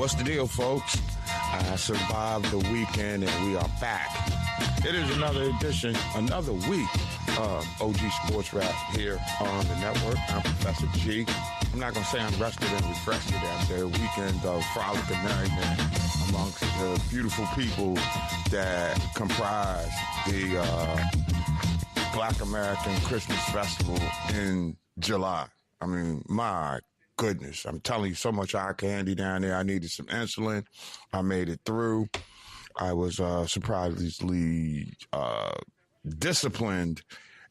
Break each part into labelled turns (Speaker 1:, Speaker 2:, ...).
Speaker 1: What's the deal, folks? I survived the weekend and we are back. It is another edition, another week of OG Sports Rap here on the network. I'm Professor G. I'm not going to say I'm rested and refreshed after a weekend of frolic and merriment amongst the beautiful people that comprise the Black American Christmas Festival in July. I mean, my goodness, I'm telling you, so much eye candy down there. I needed some insulin. I made it through. I was surprisingly disciplined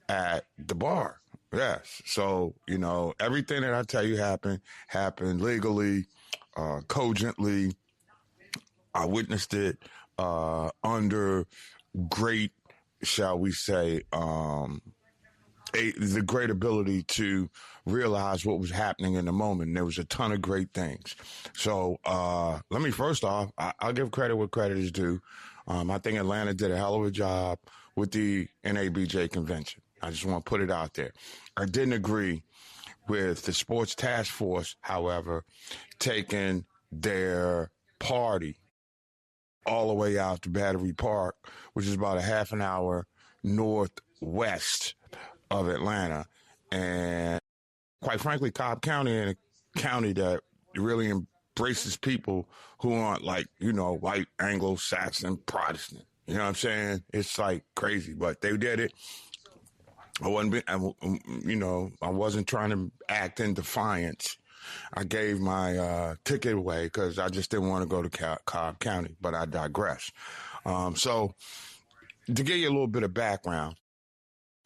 Speaker 1: at the bar. Yes. So, you know, everything that I tell you happened legally, cogently. I witnessed it under great, shall we say, the great ability to realize what was happening in the moment. And there was a ton of great things. So let me first off, I'll give credit where credit is due. I think Atlanta did a hell of a job with the NABJ convention. I just want to put it out there. I didn't agree with the sports task force, however, taking their party all the way out to Battery Park, which is about a half an hour northwest of Atlanta. And quite frankly, Cobb County is a county that really embraces people who aren't like, you know, white Anglo-Saxon Protestant. You know what I'm saying? It's like crazy, but they did it. I wasn't trying to act in defiance. I gave my ticket away because I just didn't want to go to Cobb County, but I digress. So to give you a little bit of background,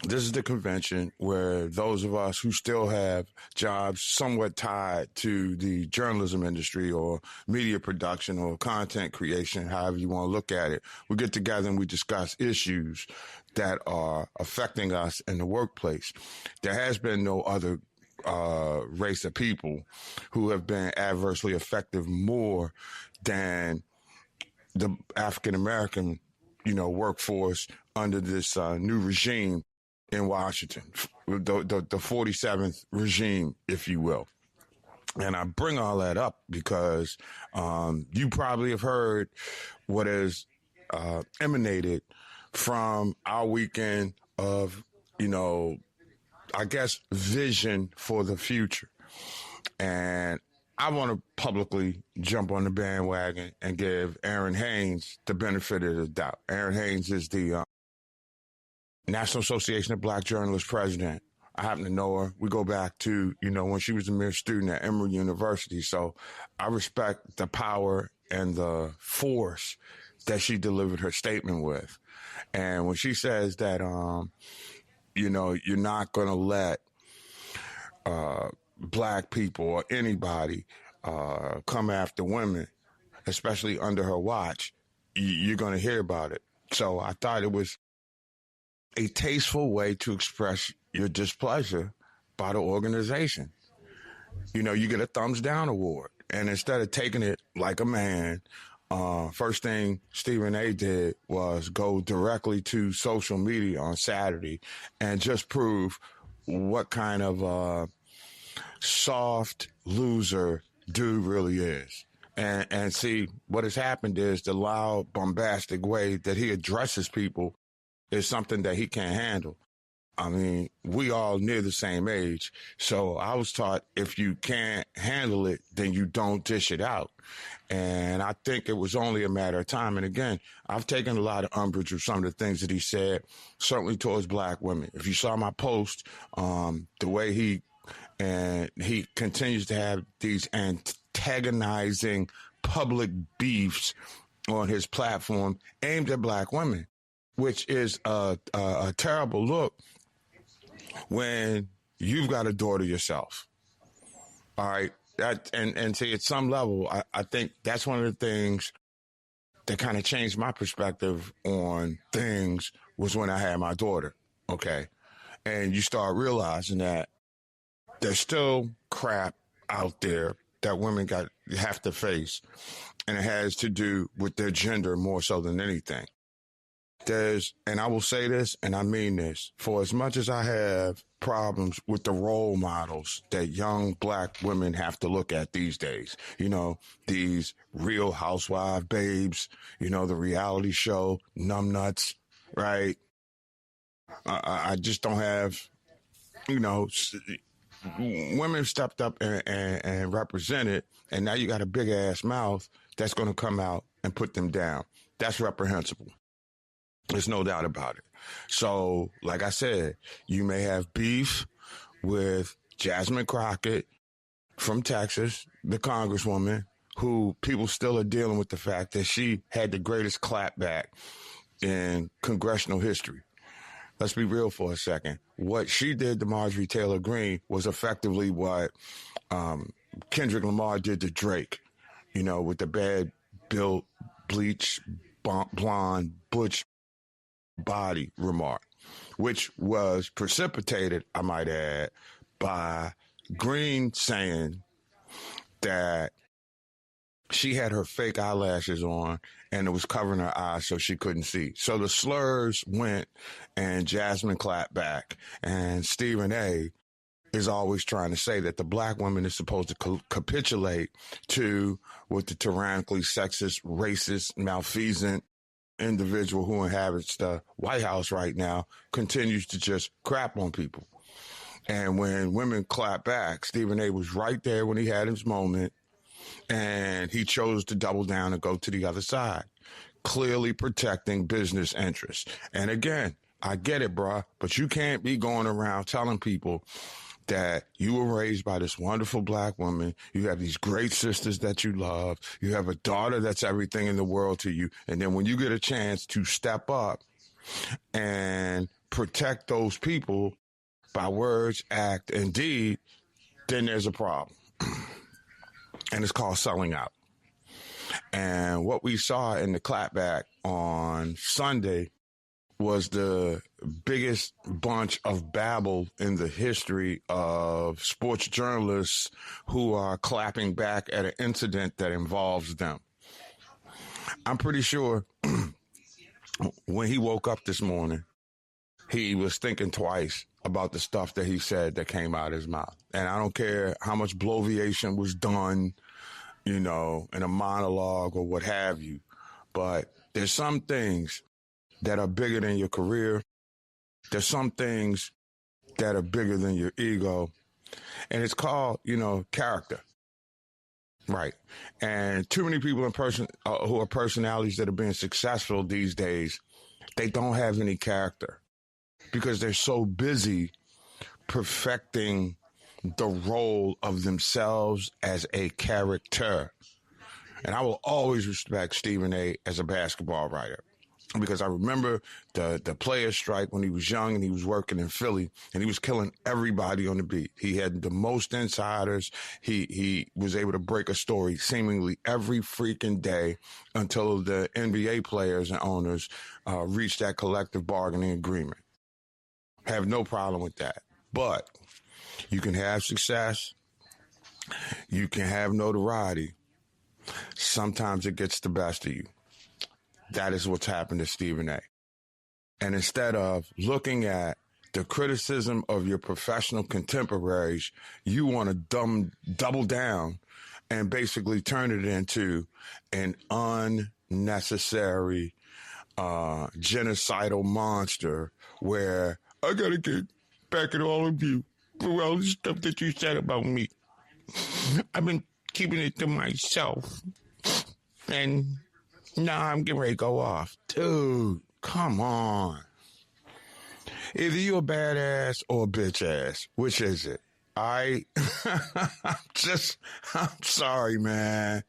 Speaker 1: this is the convention where those of us who still have jobs somewhat tied to the journalism industry or media production or content creation, however you want to look at it, we get together and we discuss issues that are affecting us in the workplace. There has been no other race of people who have been adversely affected more than the African-American, workforce under this new regime in Washington, the 47th regime, if you will. And I bring all that up because you probably have heard what has emanated from our weekend of, vision for the future. And I want to publicly jump on the bandwagon and give Aaron Haynes the benefit of the doubt. Aaron Haynes is the National Association of Black Journalists president. I happen to know her. We go back to, when she was a mere student at Emory University. So I respect the power and the force that she delivered her statement with. And when she says that, you're not going to let black people or anybody come after women, especially under her watch, you're going to hear about it. So I thought it was a tasteful way to express your displeasure by the organization. You get a thumbs down award. And instead of taking it like a man, first thing Stephen A. did was go directly to social media on Saturday and just prove what kind of soft loser dude really is. And see, what has happened is the loud, bombastic way that he addresses people is something that he can't handle. I mean, we all near the same age. So I was taught if you can't handle it, then you don't dish it out. And I think it was only a matter of time. And again, I've taken a lot of umbrage with some of the things that he said, certainly towards black women. If you saw my post, the way he continues to have these antagonizing public beefs on his platform aimed at black women, which is a terrible look when you've got a daughter yourself. All right. And see, at some level, I think that's one of the things that kind of changed my perspective on things was when I had my daughter. Okay. And you start realizing that there's still crap out there that women have to face. And it has to do with their gender more so than anything. and I will say this, and I mean this, for as much as I have problems with the role models that young black women have to look at these days, these Real Housewife babes, the reality show, numbnuts, right? I just don't have, women stepped up and represented, and now you got a big ass mouth that's going to come out and put them down. That's reprehensible. There's no doubt about it. So, like I said, you may have beef with Jasmine Crockett from Texas, the congresswoman, who people still are dealing with the fact that she had the greatest clapback in congressional history. Let's be real for a second. What she did to Marjorie Taylor Greene was effectively what Kendrick Lamar did to Drake, with the bad built, bleach, blonde, butch body remark, which was precipitated, I might add, by Greene saying that she had her fake eyelashes on and it was covering her eyes so she couldn't see. So the slurs went and Jasmine clapped back. And Stephen A. is always trying to say that the black woman is supposed to capitulate to what the tyrannically sexist, racist, malfeasant individual who inhabits the White House right now continues to just crap on people. And when women clap back, Stephen A. was right there when he had his moment, and he chose to double down and go to the other side, clearly protecting business interests. And again, I get it, bruh, but you can't be going around telling people that you were raised by this wonderful black woman. You have these great sisters that you love. You have a daughter that's everything in the world to you. And then when you get a chance to step up and protect those people by words, act, and deed, then there's a problem. And it's called selling out. And what we saw in the clapback on Sunday was the biggest bunch of babble in the history of sports journalists who are clapping back at an incident that involves them. I'm pretty sure when he woke up this morning, he was thinking twice about the stuff that he said that came out of his mouth. And I don't care how much bloviation was done, in a monologue or what have you, but there's some things that are bigger than your career. There's some things that are bigger than your ego. And it's called, character. Right. And too many people who are personalities that are being successful these days, they don't have any character because they're so busy perfecting the role of themselves as a character. And I will always respect Stephen A. as a basketball writer, because I remember the Players strike when he was young and he was working in Philly and he was killing everybody on the beat. He had the most insiders. He was able to break a story seemingly every freaking day until the NBA players and owners reached that collective bargaining agreement. Have no problem with that. But you can have success. You can have notoriety. Sometimes it gets the best of you. That is what's happened to Stephen A. And instead of looking at the criticism of your professional contemporaries, you want to double down and basically turn it into an unnecessary genocidal monster where I got to get back at all of you for all the stuff that you said about me. I've been keeping it to myself. And now I'm getting ready to go off. Dude, come on. Either you a badass or a bitch ass. Which is it? I'm sorry, man.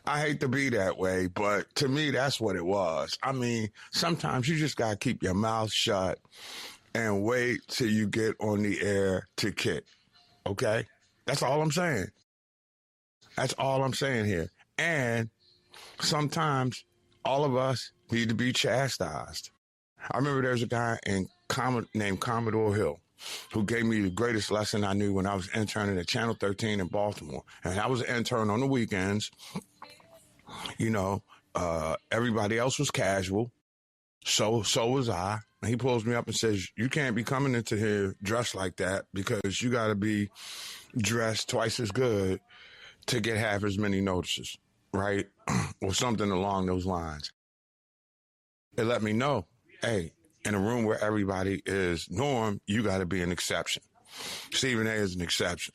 Speaker 1: I hate to be that way, but to me, that's what it was. I mean, sometimes you just got to keep your mouth shut and wait till you get on the air to kick. Okay? That's all I'm saying. That's all I'm saying here. And sometimes all of us need to be chastised. I remember there's a guy named Commodore Hill who gave me the greatest lesson I knew when I was interning at Channel 13 in Baltimore. And I was an intern on the weekends. Everybody else was casual. So was I. And he pulls me up and says, you can't be coming into here dressed like that because you got to be dressed twice as good to get half as many notices, right? Or something along those lines. It let me know, hey, in a room where everybody is norm, you got to be an exception. Stephen A is an exception.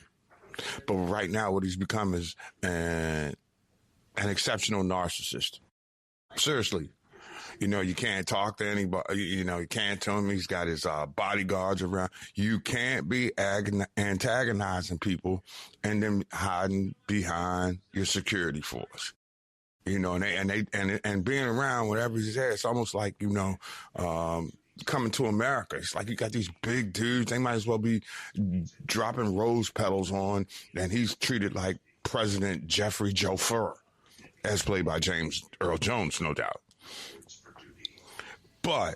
Speaker 1: But right now, what he's become is an exceptional narcissist. Seriously. You know, you can't talk to anybody. You know, you can't tell him. He's got his bodyguards around. You can't be antagonizing people and then hiding behind your security force. You know, and being around whatever he's there, it's almost like, you know, coming to America. It's like you got these big dudes. They might as well be dropping rose petals on, and he's treated like President Jeffrey Joe Furr, as played by James Earl Jones, no doubt. But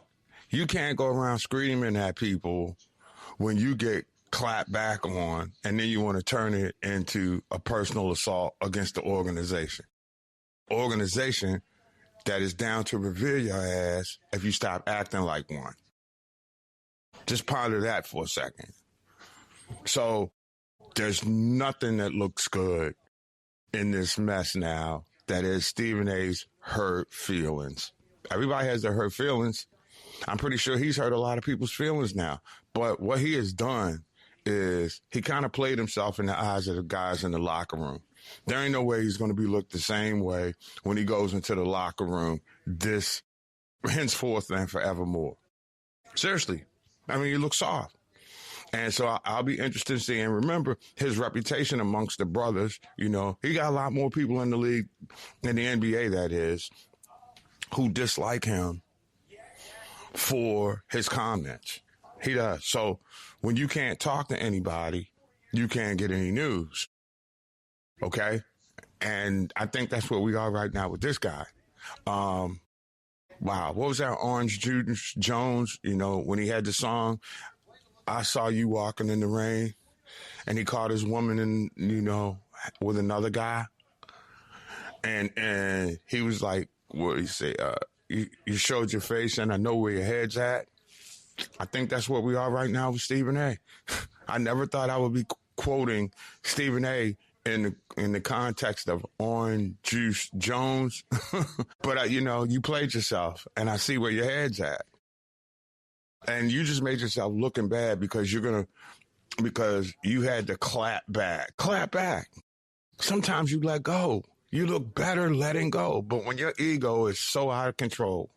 Speaker 1: you can't go around screaming at people when you get clapped back on, and then you want to turn it into a personal assault against the organization. Organization that is down to revere your ass if you stop acting like one. Just ponder that for a second. So there's nothing that looks good in this mess now that is Stephen A's hurt feelings. Everybody has their hurt feelings. I'm pretty sure he's hurt a lot of people's feelings now. But what he has done is he kind of played himself in the eyes of the guys in the locker room. There ain't no way he's going to be looked the same way when he goes into the locker room this henceforth and forevermore. Seriously. I mean, he looks soft. And so I'll be interested in seeing. Remember, his reputation amongst the brothers, you know, he got a lot more people in the league, in the NBA that is, who dislike him for his comments. He does. So when you can't talk to anybody, you can't get any news. Okay? And I think that's where we are right now with this guy. Wow. What was that? Orange Juice Jones, you know, when he had the song, I Saw You Walking in the Rain, and he caught his woman in, you know, with another guy. And he was like, what did he say? You showed your face and I know where your head's at. I think that's where we are right now with Stephen A. I never thought I would be quoting Stephen A. in the context of Orange Juice Jones. But, you know, you played yourself and I see where your head's at. And you just made yourself looking bad because because you had to clap back. Clap back. Sometimes you let go. You look better letting go. But when your ego is so out of control,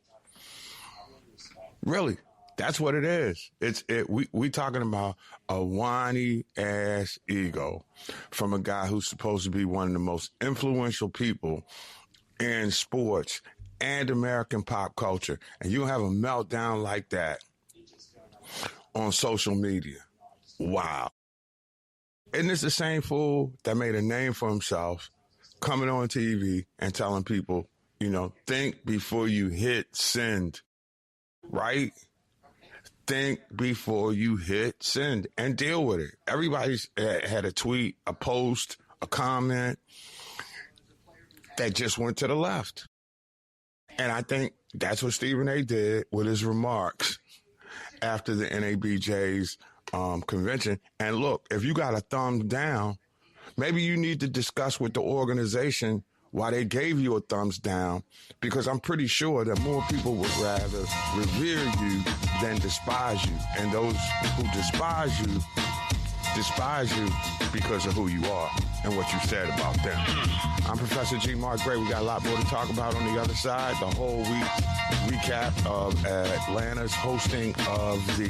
Speaker 1: really, that's what it is. We talking about a whiny ass ego from a guy who's supposed to be one of the most influential people in sports and American pop culture. And you have a meltdown like that on social media. Wow. Isn't this the same fool that made a name for himself coming on TV and telling people, you know, think before you hit send, right? Think before you hit send and deal with it. Everybody's had a tweet, a post, a comment that just went to the left. And I think that's what Stephen A. did with his remarks after the NABJ's convention. And look, if you got a thumbs down, maybe you need to discuss with the organization why they gave you a thumbs down, because I'm pretty sure that more people would rather revere you than despise you. And those who despise you because of who you are and what you said about them. I'm Professor G. Mark Gray. We got a lot more to talk about on the other side. The whole week recap of Atlanta's hosting of the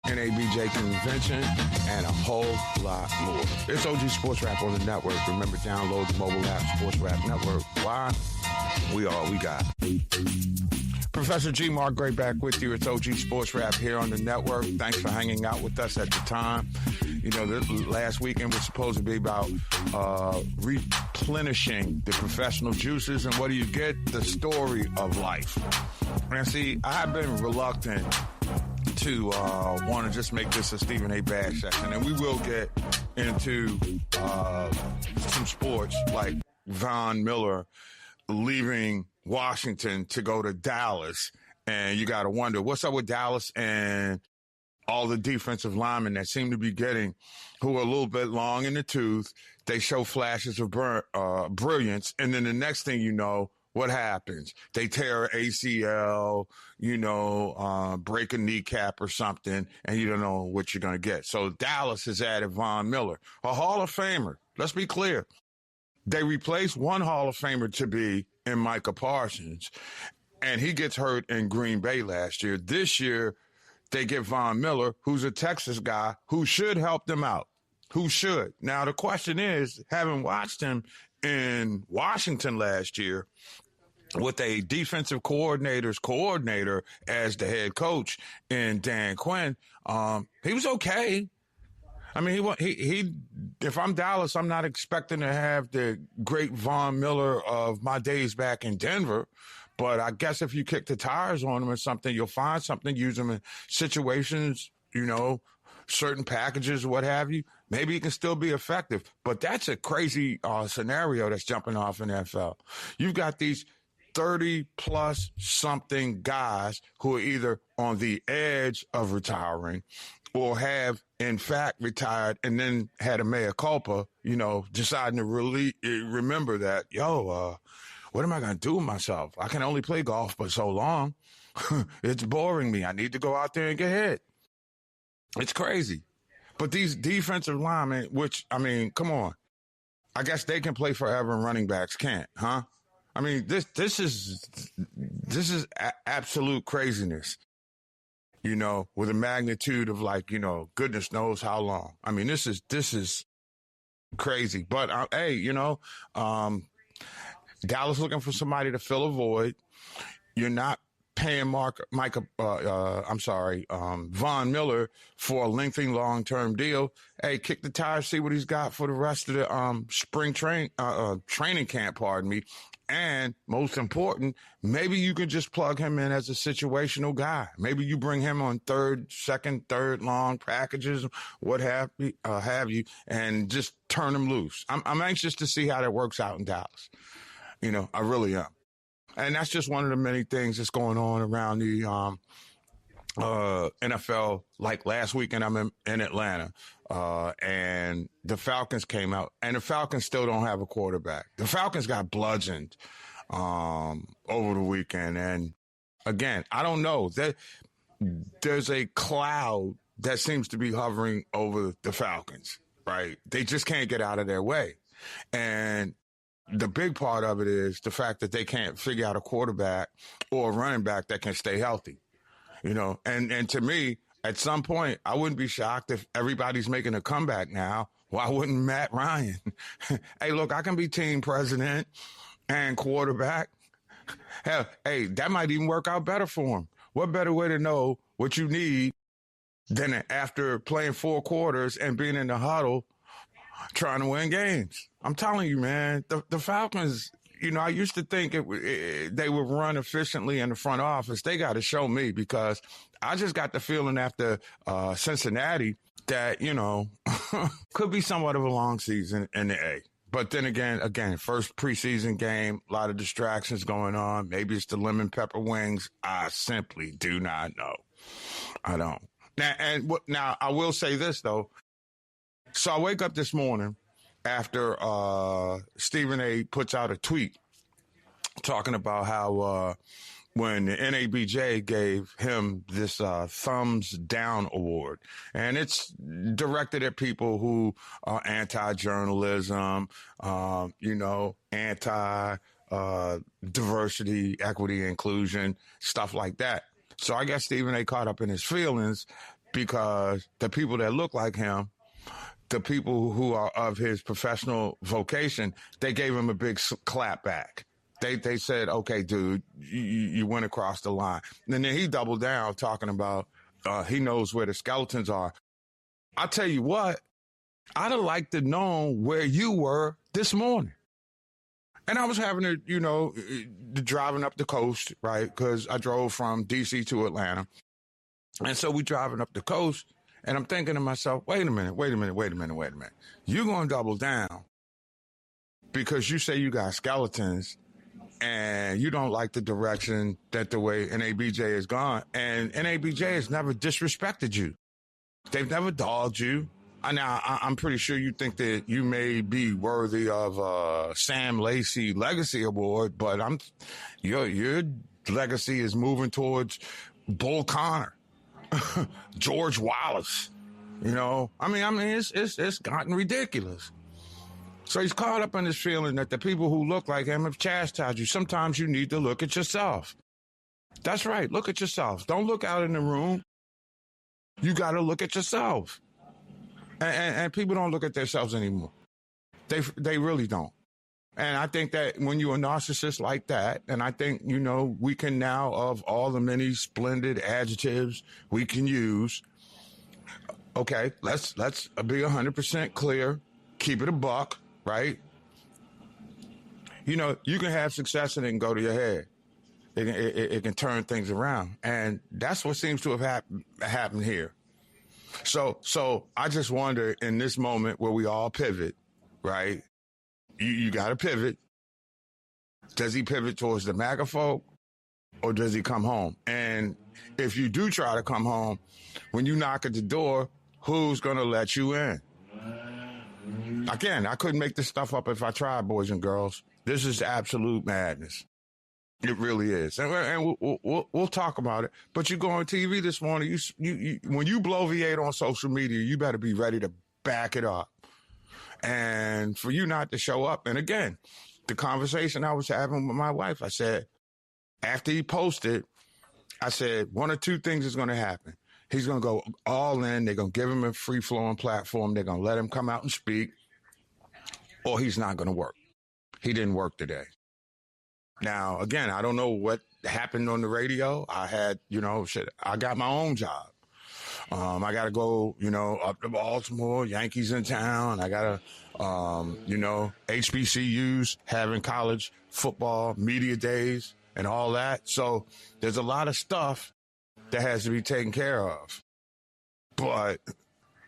Speaker 1: NABJ convention and a whole lot more. It's OG Sports Rap on the network. Remember, download the mobile app, Sports Rap Network. Why? We all we got. Professor G. Mark Gray back with you. It's OG Sports Rap here on the network. Thanks for hanging out with us at the time. You know, the last weekend was supposed to be about replenishing the professional juices. And what do you get? The story of life. And see, I have been reluctant to want to just make this a Stephen A. Bash session. And we will get into some sports like Von Miller leaving Washington to go to Dallas And you got to wonder, what's up with Dallas and all the defensive linemen that seem to be getting, who are a little bit long in the tooth. They show flashes of brilliance. And then the next thing you know, what happens? They tear ACL, break a kneecap or something, and you don't know what you're going to get. So Dallas has added Von Miller, a Hall of Famer. Let's be clear. They replaced one Hall of Famer to be in Micah Parsons, and he gets hurt in Green Bay last year. This year, they get Von Miller, who's a Texas guy who should help them out. Who should? Now, the question is, having watched him in Washington last year with a defensive coordinator as the head coach in Dan Quinn, he was okay. I mean, he. If I'm Dallas, I'm not expecting to have the great Von Miller of my days back in Denver. But I guess if you kick the tires on him or something, you'll find something, use him in situations, certain packages, what have you. Maybe he can still be effective. But that's a crazy scenario that's jumping off in the NFL. You've got these 30-plus something guys who are either on the edge of retiring or have, in fact, retired and then had a mea culpa, deciding to really remember that, what am I going to do with myself? I can only play golf for so long. It's boring me. I need to go out there and get hit. It's crazy. But these defensive linemen, come on. I guess they can play forever and running backs can't, huh? I mean, this is absolute craziness, with a magnitude of goodness knows how long. I mean, this is crazy. But, Dallas looking for somebody to fill a void. You're not paying Von Miller for a lengthy long-term deal. Hey, kick the tires, see what he's got for the rest of the spring training camp, pardon me. And most important, maybe you can just plug him in as a situational guy. Maybe you bring him on second, third long packages, what have you, and just turn him loose. I'm anxious to see how that works out in Dallas. I really am. And that's just one of the many things that's going on around the NFL. Like last weekend, I'm in Atlanta, and the Falcons came out, and the Falcons still don't have a quarterback. The Falcons got bludgeoned over the weekend. And again, I don't know. There's a cloud that seems to be hovering over the Falcons, right? They just can't get out of their way. And the big part of it is the fact that they can't figure out a quarterback or a running back that can stay healthy, and to me, at some point, I wouldn't be shocked if everybody's making a comeback now. Why wouldn't Matt Ryan? Hey, look, I can be team president and quarterback. Hell, hey, that might even work out better for him. What better way to know what you need than after playing 4 quarters and being in the huddle trying to win games? I'm telling you, man, the Falcons, I used to think they would run efficiently in the front office. They got to show me, because I just got the feeling after Cincinnati that, could be somewhat of a long season in the A. But then again, first preseason game, a lot of distractions going on. Maybe it's the lemon pepper wings. I simply do not know. I don't. Now I will say this, though. So I wake up this morning after Stephen A. puts out a tweet talking about how when the NABJ gave him this thumbs down award, and it's directed at people who are anti-journalism, anti-diversity, equity, inclusion, stuff like that. So I guess Stephen A. caught up in his feelings because the people that look like him, the people who are of his professional vocation, they gave him a big clap back. They said, okay, dude, you went across the line. And then he doubled down talking about he knows where the skeletons are. I'll tell you what, I'd have liked to know where you were this morning. And I was having driving up the coast, right? Because I drove from D.C. to Atlanta. And so we driving up the coast. And I'm thinking to myself, wait a minute. You're going to double down because you say you got skeletons and you don't like the direction that the way NABJ has gone. And NABJ has never disrespected you. They've never dogged you. Now, I'm pretty sure you think that you may be worthy of Sam Lacey Legacy Award, but your legacy is moving towards Bull Connor, George Wallace. It's gotten ridiculous. So he's caught up in this feeling that the people who look like him have chastised you. Sometimes you need to look at yourself. That's right. Look at yourself. Don't look out in the room. You got to look at yourself. And people don't look at themselves anymore. They really don't. And I think that when you're a narcissist like that, and I think, we can now, of all the many splendid adjectives we can use, okay, let's be 100% clear. Keep it a buck, right? You can have success and it can go to your head. It can turn things around. And that's what seems to have happened here. So I just wonder in this moment where we all pivot, right? You got to pivot. Does he pivot towards the MAGA folk or does he come home? And if you do try to come home, when you knock at the door, who's going to let you in? Again, I couldn't make this stuff up if I tried, boys and girls. This is absolute madness. It really is. And we'll talk about it. But you go on TV this morning, you when you bloviate on social media, you better be ready to back it up. And for you not to show up, and again, the conversation I was having with my wife, I said, after he posted, I said, one or two things is going to happen. He's going to go all in. They're going to give him a free-flowing platform. They're going to let him come out and speak, or he's not going to work. He didn't work today. Now, again, I don't know what happened on the radio. I had, I got my own job. I got to go, up to Baltimore, Yankees in town. I got to, HBCUs having college football, media days and all that. So there's a lot of stuff that has to be taken care of. But,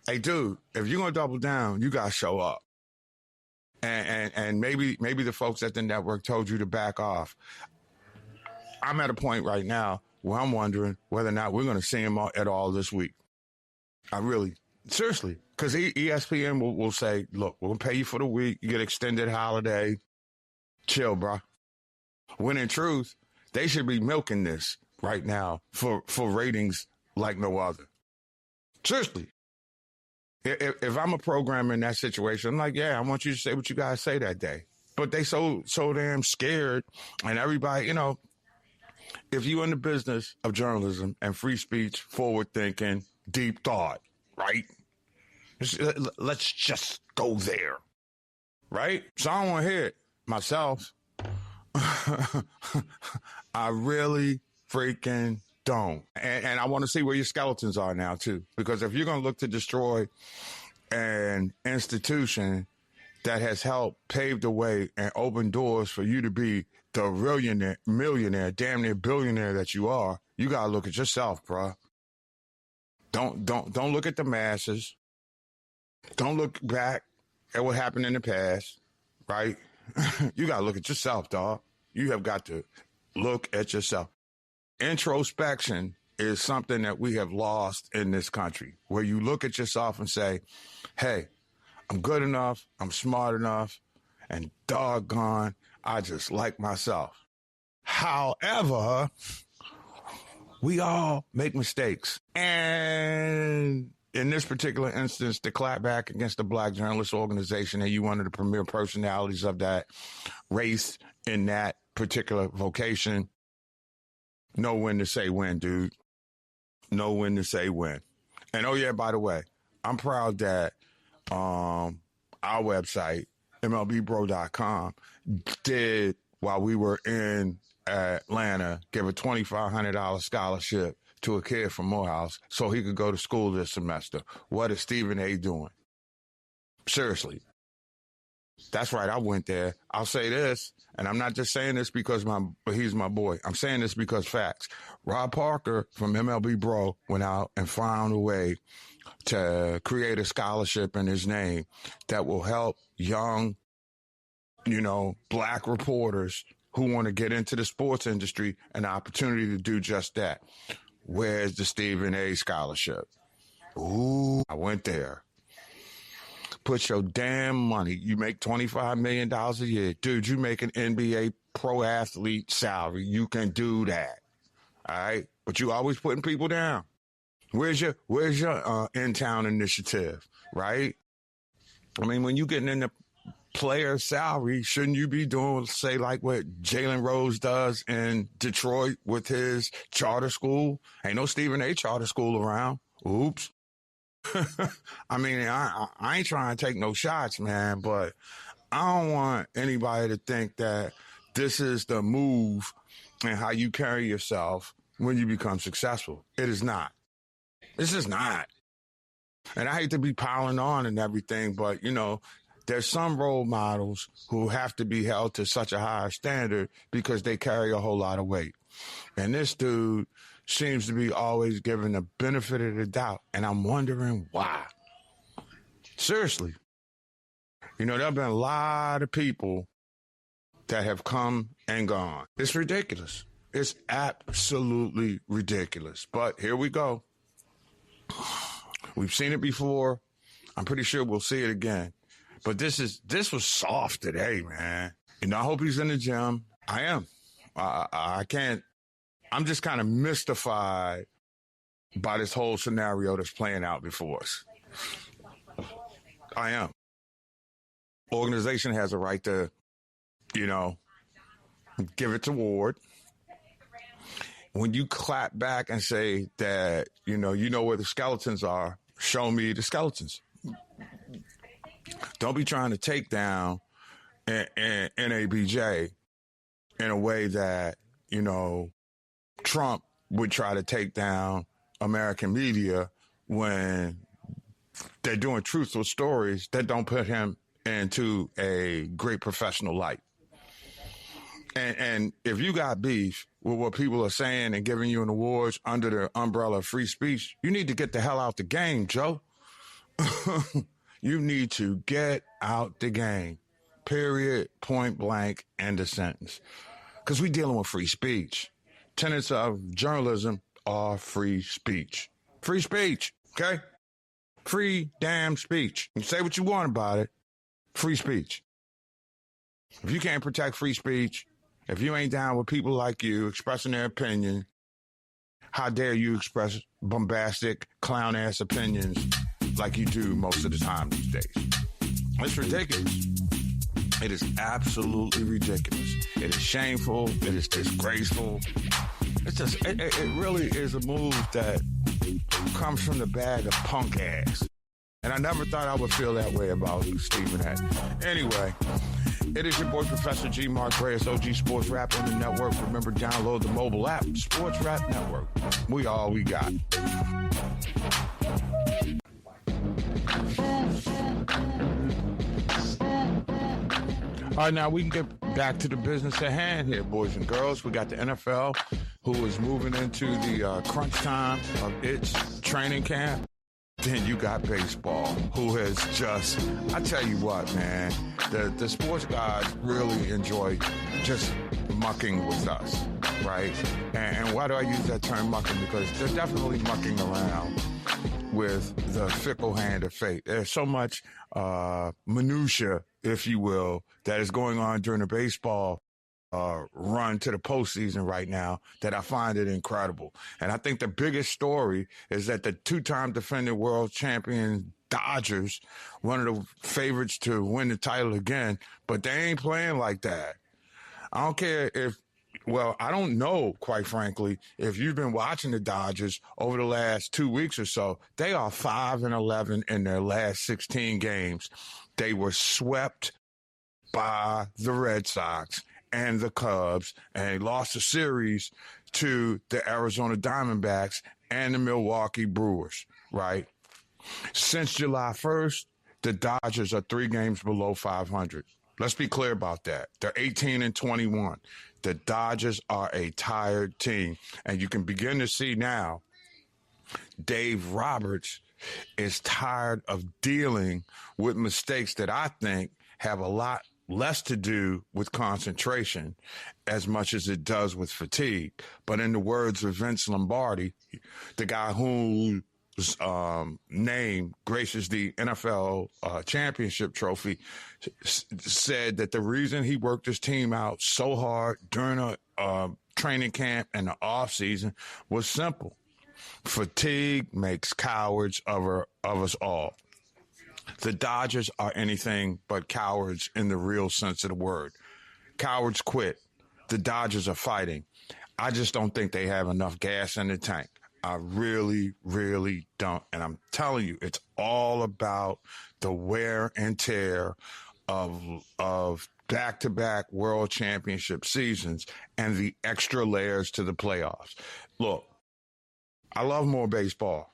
Speaker 1: hey, dude, if you're going to double down, you got to show up. And maybe the folks at the network told you to back off. I'm at a point right now where I'm wondering whether or not we're going to see him at all this week. Seriously, because ESPN will say, look, we're going to pay you for the week. You get extended holiday. Chill, bro. When in truth, they should be milking this right now for ratings like no other. Seriously. If I'm a programmer in that situation, I'm like, yeah, I want you to say what you guys say that day. But they so damn scared, and everybody, if you're in the business of journalism and free speech, forward thinking, deep thought, right? Let's just go there, right? So I don't want to hear it myself. I really freaking don't. And I want to see where your skeletons are now, too. Because if you're going to look to destroy an institution that has helped pave the way and open doors for you to be the millionaire, damn near billionaire that you are, you got to look at yourself, bro. Don't look at the masses. Don't look back at what happened in the past, right? You got to look at yourself, dog. You have got to look at yourself. Introspection is something that we have lost in this country, where you look at yourself and say, hey, I'm good enough, I'm smart enough, and doggone, I just like myself. However, we all make mistakes. And in this particular instance, to clap back against the Black Journalist Organization, and you one of the premier personalities of that race in that particular vocation, know when to say when, dude. Know when to say when. And oh yeah, by the way, I'm proud that our website, MLBbro.com, did, while we were in Atlanta, give a $2,500 scholarship to a kid from Morehouse so he could go to school this semester. What is Stephen A. doing? Seriously. That's right, I went there. I'll say this, and I'm not just saying this because he's my boy. I'm saying this because facts. Rob Parker from MLB Bro went out and found a way to create a scholarship in his name that will help young, Black reporters who want to get into the sports industry an opportunity to do just that. Where's the Stephen A. scholarship? Ooh, I went there. Put your damn money. You make $25 million a year. Dude, you make an NBA pro athlete salary. You can do that. All right? But you always putting people down. Where's your in-town initiative, right? I mean, when you getting into player salary, shouldn't you be doing, say, like what Jalen Rose does in Detroit with his charter school? Ain't no Stephen A. charter school around. Oops. I mean, I ain't trying to take no shots, man, but I don't want anybody to think that this is the move and how you carry yourself when you become successful. It is not. This is not. And I hate to be piling on and everything, but, you know, there's some role models who have to be held to such a higher standard because they carry a whole lot of weight. And this dude seems to be always given the benefit of the doubt. And I'm wondering why. Seriously. You know, there have been a lot of people that have come and gone. It's ridiculous. It's absolutely ridiculous. But here we go. We've seen it before. I'm pretty sure we'll see it again. But this was soft today, man. You know, I hope he's in the gym. I am. I can't. I'm just kind of mystified by this whole scenario that's playing out before us. I am. Organization has a right to, you know, give its award. When you clap back and say that, you know where the skeletons are, show me the skeletons. Don't be trying to take down NABJ in a way that, you know, Trump would try to take down American media when they're doing truthful stories that don't put him into a great professional light. And if you got beef with what people are saying and giving you an awards under the umbrella of free speech, you need to get the hell out the game, Joe. You need to get out the game. Period, point blank, end of sentence. Because we're dealing with free speech. Tenets of journalism are free speech. Free speech, okay? Free damn speech. You say what you want about it. Free speech. If you can't protect free speech, if you ain't down with people like you expressing their opinion, how dare you express bombastic, clown-ass opinions like you do most of the time these days? It's ridiculous. It is absolutely ridiculous. It is shameful. It is disgraceful. It's just, it really is a move that comes from the bag of punk ass. And I never thought I would feel that way about Stephen A. Anyway, it is your boy, Professor G. Mark Reyes, OG Sports Rap on the network. Remember, download the mobile app, Sports Rap Network. We all we got. All right, now we can get back to the business at hand here, boys and girls. We got the NFL, who is moving into the crunch time of its training camp. Then you got baseball, who has just, I tell you what, man, the sports guys really enjoy just mucking with us, right? And why do I use that term mucking? Because they're definitely mucking around with the fickle hand of fate. There's so much minutia, if you will, that is going on during the baseball run to the postseason right now that I find it incredible. And I think the biggest story is that the two-time defending world champion Dodgers, one of the favorites to win the title again, but they ain't playing like that. I don't care if, well, I don't know, quite frankly, if you've been watching the Dodgers over the last 2 weeks or so. They are 5-11 in their last 16 games. They were swept by the Red Sox and the Cubs, and they lost a series to the Arizona Diamondbacks and the Milwaukee Brewers, right? Since July 1st, the Dodgers are 3 games below 500. Let's be clear about that. They're 18-21. The Dodgers are a tired team, and you can begin to see now Dave Roberts is tired of dealing with mistakes that I think have a lot less to do with concentration as much as it does with fatigue. But in the words of Vince Lombardi, the guy whose name graces the NFL championship trophy, said that the reason he worked his team out so hard during a training camp and the off season was simple. Fatigue makes cowards of us all. The Dodgers are anything but cowards in the real sense of the word. Cowards quit. The Dodgers are fighting. I just don't think they have enough gas in the tank. I really, really don't. And I'm telling you, it's all about the wear and tear of back-to-back world championship seasons and the extra layers to the playoffs. Look, I love more baseball.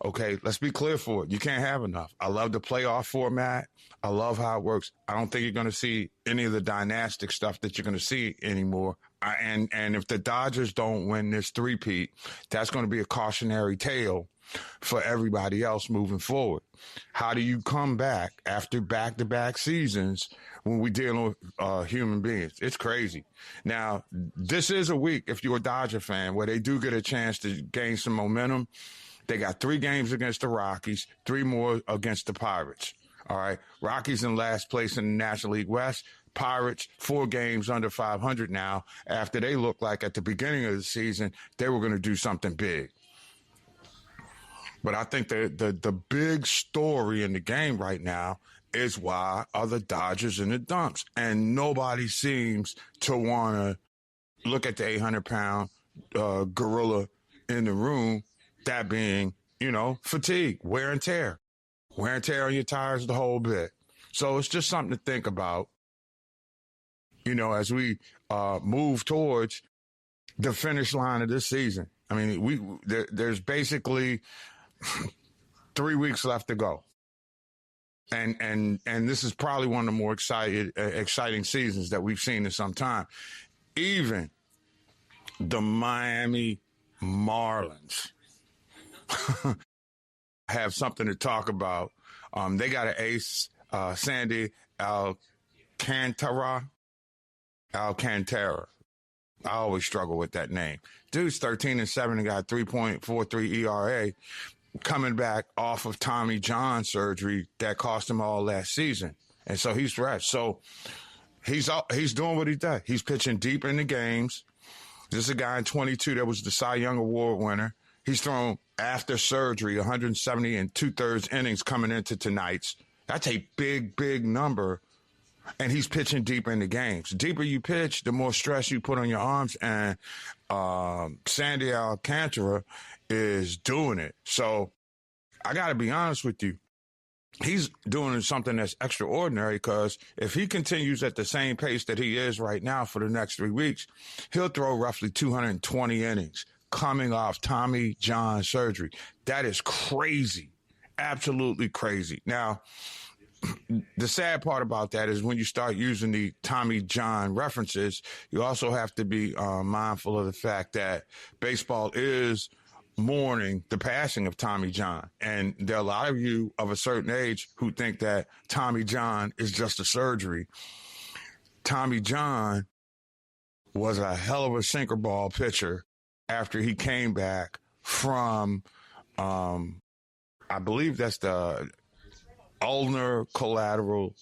Speaker 1: Okay, let's be clear for it. You can't have enough. I love the playoff format. I love how it works. I don't think you're going to see any of the dynastic stuff that you're going to see anymore. And if the Dodgers don't win this three-peat, that's going to be a cautionary tale for everybody else moving forward. How do you come back after back-to-back seasons when we're dealing with human beings? It's crazy. Now, this is a week, if you're a Dodger fan, where they do get a chance to gain some momentum. They got 3 games against the Rockies, 3 more against the Pirates. All right. Rockies in last place in the National League West. Pirates, 4 games under 500 now, after they looked like at the beginning of the season they were going to do something big. But I think the big story in the game right now is why are the Dodgers in the dumps? And nobody seems to want to look at the 800-pound gorilla in the room. That being, fatigue, wear and tear. Wear and tear on your tires, the whole bit. So it's just something to think about, as we move towards the finish line of this season. I mean, there's basically 3 weeks left to go. And this is probably one of the more exciting seasons that we've seen in some time. Even the Miami Marlins have something to talk about. They got an ace, Sandy Alcantara. I always struggle with that name. Dude's 13-7 and got 3.43 ERA, coming back off of Tommy John surgery that cost him all last season. And so he's fresh. So he's doing what he does. He's pitching deep in the games. This is a guy in 22 that was the Cy Young Award winner. He's thrown after surgery 170 and 2/3 innings coming into tonight's. That's a big, big number. And he's pitching deep in the games. The deeper you pitch, the more stress you put on your arms. And Sandy Alcantara is doing it. So I got to be honest with you. He's doing something that's extraordinary, because if he continues at the same pace that he is right now for the next 3 weeks, he'll throw roughly 220 innings coming off Tommy John surgery. That is crazy. Absolutely crazy. Now, the sad part about that is when you start using the Tommy John references, you also have to be mindful of the fact that baseball is mourning the passing of Tommy John. And there are a lot of you of a certain age who think that Tommy John is just a surgery. Tommy John was a hell of a sinker ball pitcher after he came back from, I believe that's the ulnar collateral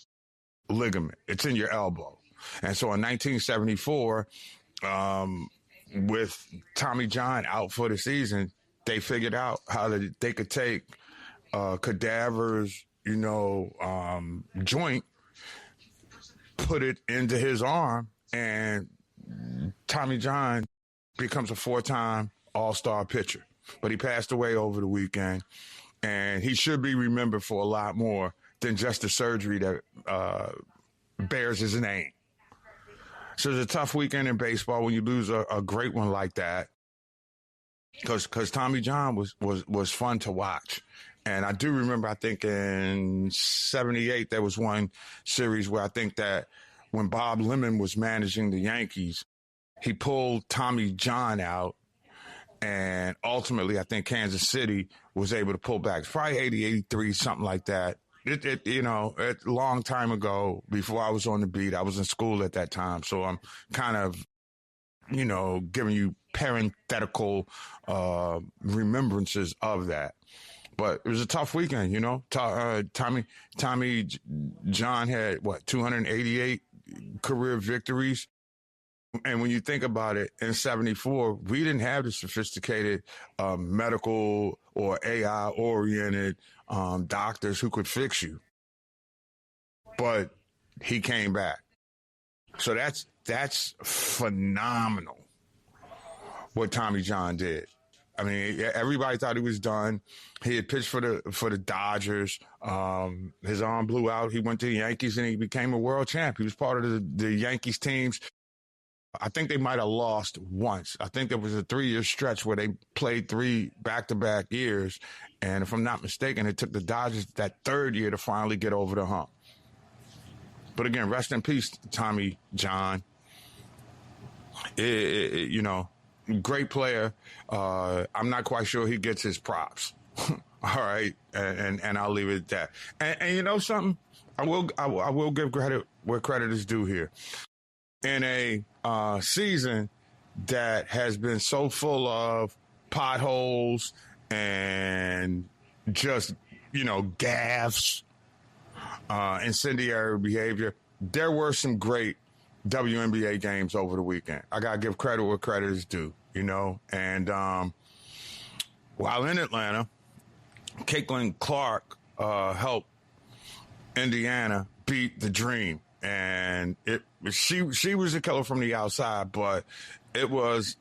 Speaker 1: ligament. It's in your elbow. And so in 1974, with Tommy John out for the season, they figured out how they could take cadaver's, joint, put it into his arm, and Tommy John becomes a 4-time All-Star pitcher. But he passed away over the weekend, and he should be remembered for a lot more than just the surgery that bears his name. So it's a tough weekend in baseball when you lose a great one like that, because Tommy John was fun to watch. And I do remember, I think in 78, there was one series where I think that when Bob Lemon was managing the Yankees, he pulled Tommy John out, and ultimately I think Kansas City was able to pull back. It's probably 80, 83, something like that. A long time ago, before I was on the beat, I was in school at that time. So I'm kind of, giving you parenthetical remembrances of that. But it was a tough weekend, Tommy John had, 288 career victories. And when you think about it, in 74, we didn't have the sophisticated medical or AI-oriented doctors who could fix you. But he came back. So that's phenomenal what Tommy John did. I mean, everybody thought he was done. He had pitched for the Dodgers. His arm blew out. He went to the Yankees and he became a world champ. He was part of the Yankees teams. I think they might have lost once. I think there was a 3-year stretch where they played 3 back-to-back years. And if I'm not mistaken, it took the Dodgers that third year to finally get over the hump. But again, rest in peace, Tommy John. Great player. I'm not quite sure he gets his props. All right. And I'll leave it at that. And you know something? I will give credit where credit is due here. In a season that has been so full of potholes and just, gaffes, incendiary behavior, there were some great WNBA games over the weekend. I got to give credit where credit is due, And while in Atlanta, Caitlin Clark helped Indiana beat the Dream. And she was a killer from the outside, but it was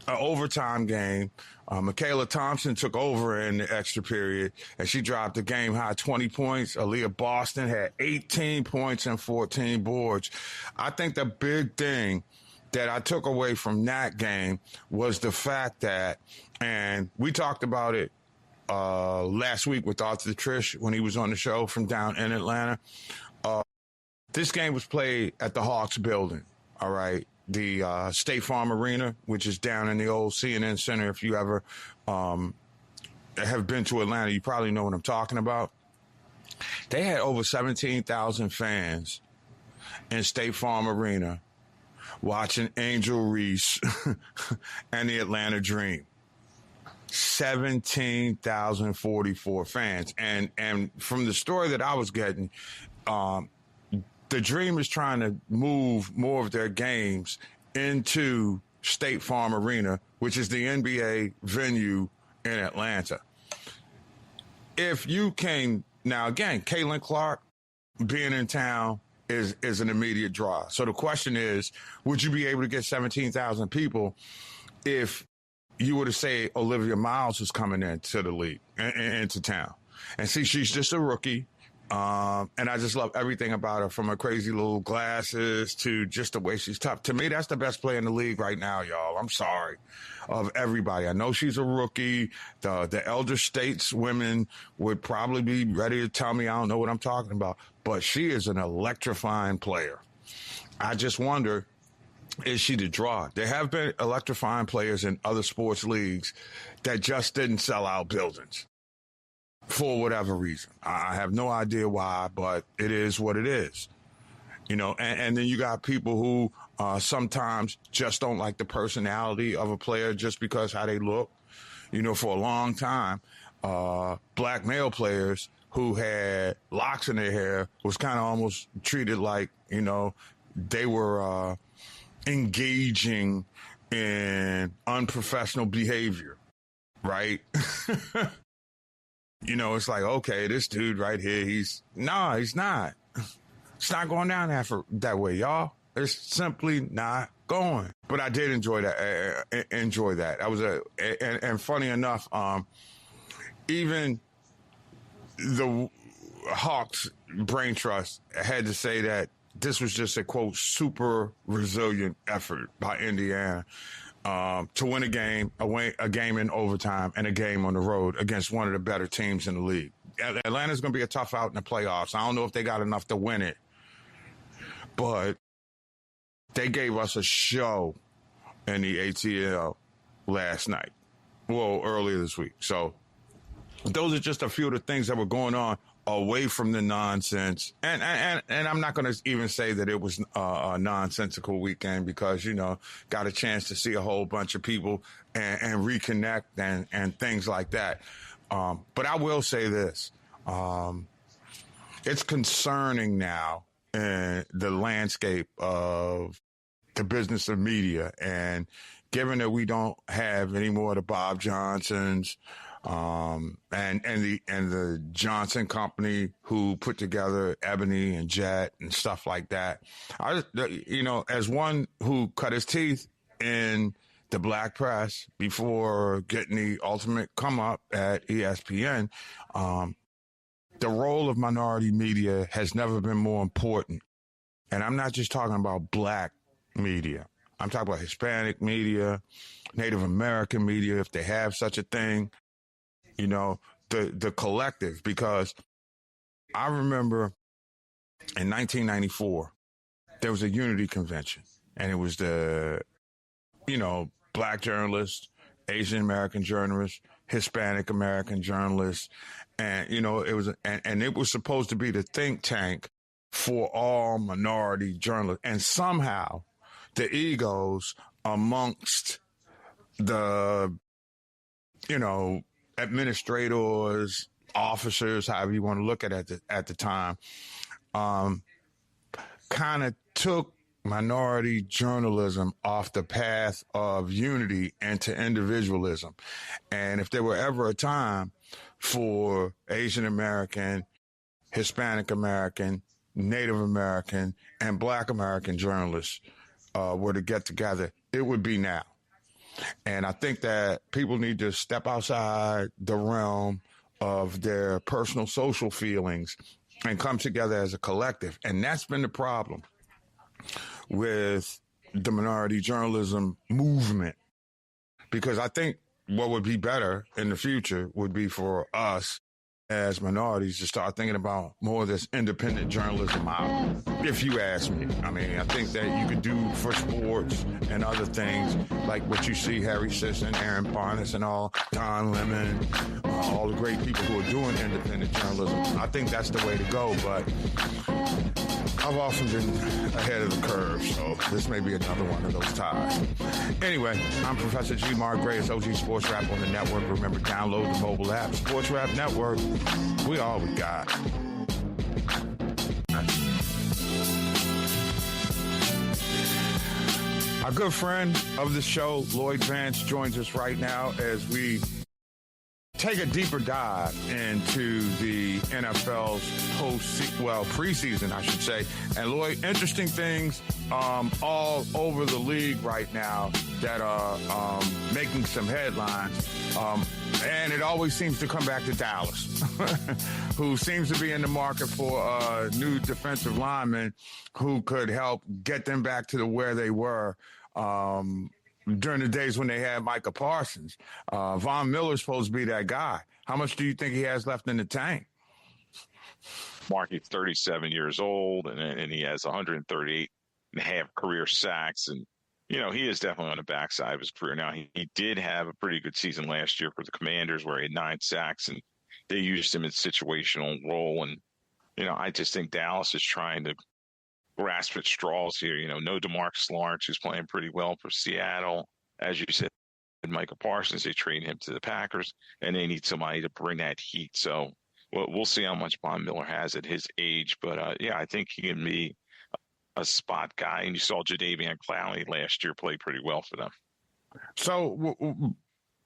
Speaker 1: an overtime game. Michaela Thompson took over in the extra period, and she dropped a game-high 20 points. Aaliyah Boston had 18 points and 14 boards. I think the big thing that I took away from that game was the fact that, and we talked about it last week with Arthur Trish when he was on the show from down in Atlanta. This game was played at the Hawks building, all right? The State Farm Arena, which is down in the old CNN Center. If you ever have been to Atlanta, you probably know what I'm talking about. They had over 17,000 fans in State Farm Arena watching Angel Reese and the Atlanta Dream. 17,044 fans. And from the story that I was getting, the Dream is trying to move more of their games into State Farm Arena, which is the NBA venue in Atlanta. If you can, now again, Caitlin Clark being in town is an immediate draw. So the question is, would you be able to get 17,000 people if you were to say Olivia Miles is coming into the league, into town? And see, she's just a rookie. And I just love everything about her, from her crazy little glasses to just the way she's tough. To me, that's the best player in the league right now, y'all. I'm sorry. Of everybody. I know she's a rookie. The elder states women would probably be ready to tell me I don't know what I'm talking about. But she is an electrifying player. I just wonder, is she the draw? There have been electrifying players in other sports leagues that just didn't sell out buildings. For whatever reason. I have no idea why, but it is what it is. And then you got people who sometimes just don't like the personality of a player just because how they look. For a long time, black male players who had locks in their hair was kind of almost treated like, they were engaging in unprofessional behavior, right? It's like, okay, this dude right here, he's not. It's not going down that way, y'all. It's simply not going. But I did enjoy that. I was and funny enough, even the Hawks Brain Trust had to say that this was just a, quote, super resilient effort by Indiana to win a game in overtime, and a game on the road against one of the better teams in the league. Atlanta's going to be a tough out in the playoffs. I don't know if they got enough to win it, but they gave us a show in the ATL last night. Well, earlier this week. So those are just a few of the things that were going on away from the nonsense. And I'm not going to even say that it was a nonsensical weekend because, got a chance to see a whole bunch of people and reconnect and things like that. But I will say this. It's concerning now in the landscape of the business of media. And given that we don't have any more of the Bob Johnsons, and the Johnson Company who put together Ebony and Jet and stuff like that. As one who cut his teeth in the black press before getting the ultimate come up at ESPN, the role of minority media has never been more important. And I'm not just talking about black media. I'm talking about Hispanic media, Native American media, if they have such a thing, the collective. Because I remember in 1994, there was a unity convention, and it was the, black journalists, Asian American journalists, Hispanic American journalists. And, it was supposed to be the think tank for all minority journalists. And somehow the egos amongst the, administrators, officers, however you want to look at it at the time, kind of took minority journalism off the path of unity into individualism. And if there were ever a time for Asian American, Hispanic American, Native American, and Black American journalists were to get together, it would be now. And I think that people need to step outside the realm of their personal social feelings and come together as a collective. And that's been the problem with the minority journalism movement. Because I think what would be better in the future would be for us as minorities to start thinking about more of this independent journalism out, if you ask me. I mean, I think that you could do for sports and other things, like what you see Harry Sisson, Aaron Barnes and all, Don Lemon, all the great people who are doing independent journalism. I think that's the way to go, but I've often been ahead of the curve, so this may be another one of those times. Anyway, I'm Professor G. Mark Gray. It's OG Sports Rap on the network. Remember, download the mobile app, Sports Rap Network. We all we got. Our good friend of the show, Lloyd Vance, joins us right now as we take a deeper dive into the NFL's preseason, I should say. And Lloyd, interesting things all over the league right now that are making some headlines. And it always seems to come back to Dallas, who seems to be in the market for a new defensive lineman who could help get them back to where they were during the days when they had Micah Parsons. Von Miller's supposed to be that guy. How much do you think he has left in the tank?
Speaker 2: Mark, he's 37 years old, and he has 138 and a half career sacks. And, he is definitely on the backside of his career. Now, he did have a pretty good season last year for the Commanders where he had 9 sacks, and they used him in situational role. And, I just think Dallas is trying to grasp at straws here. No DeMarcus Lawrence, who's playing pretty well for Seattle. As you said, Micah Parsons, they traded him to the Packers, and they need somebody to bring that heat. So we'll see how much Von Miller has at his age. But, I think he can be a spot guy. And you saw Jadeveon Clowney last year play pretty well for them.
Speaker 1: So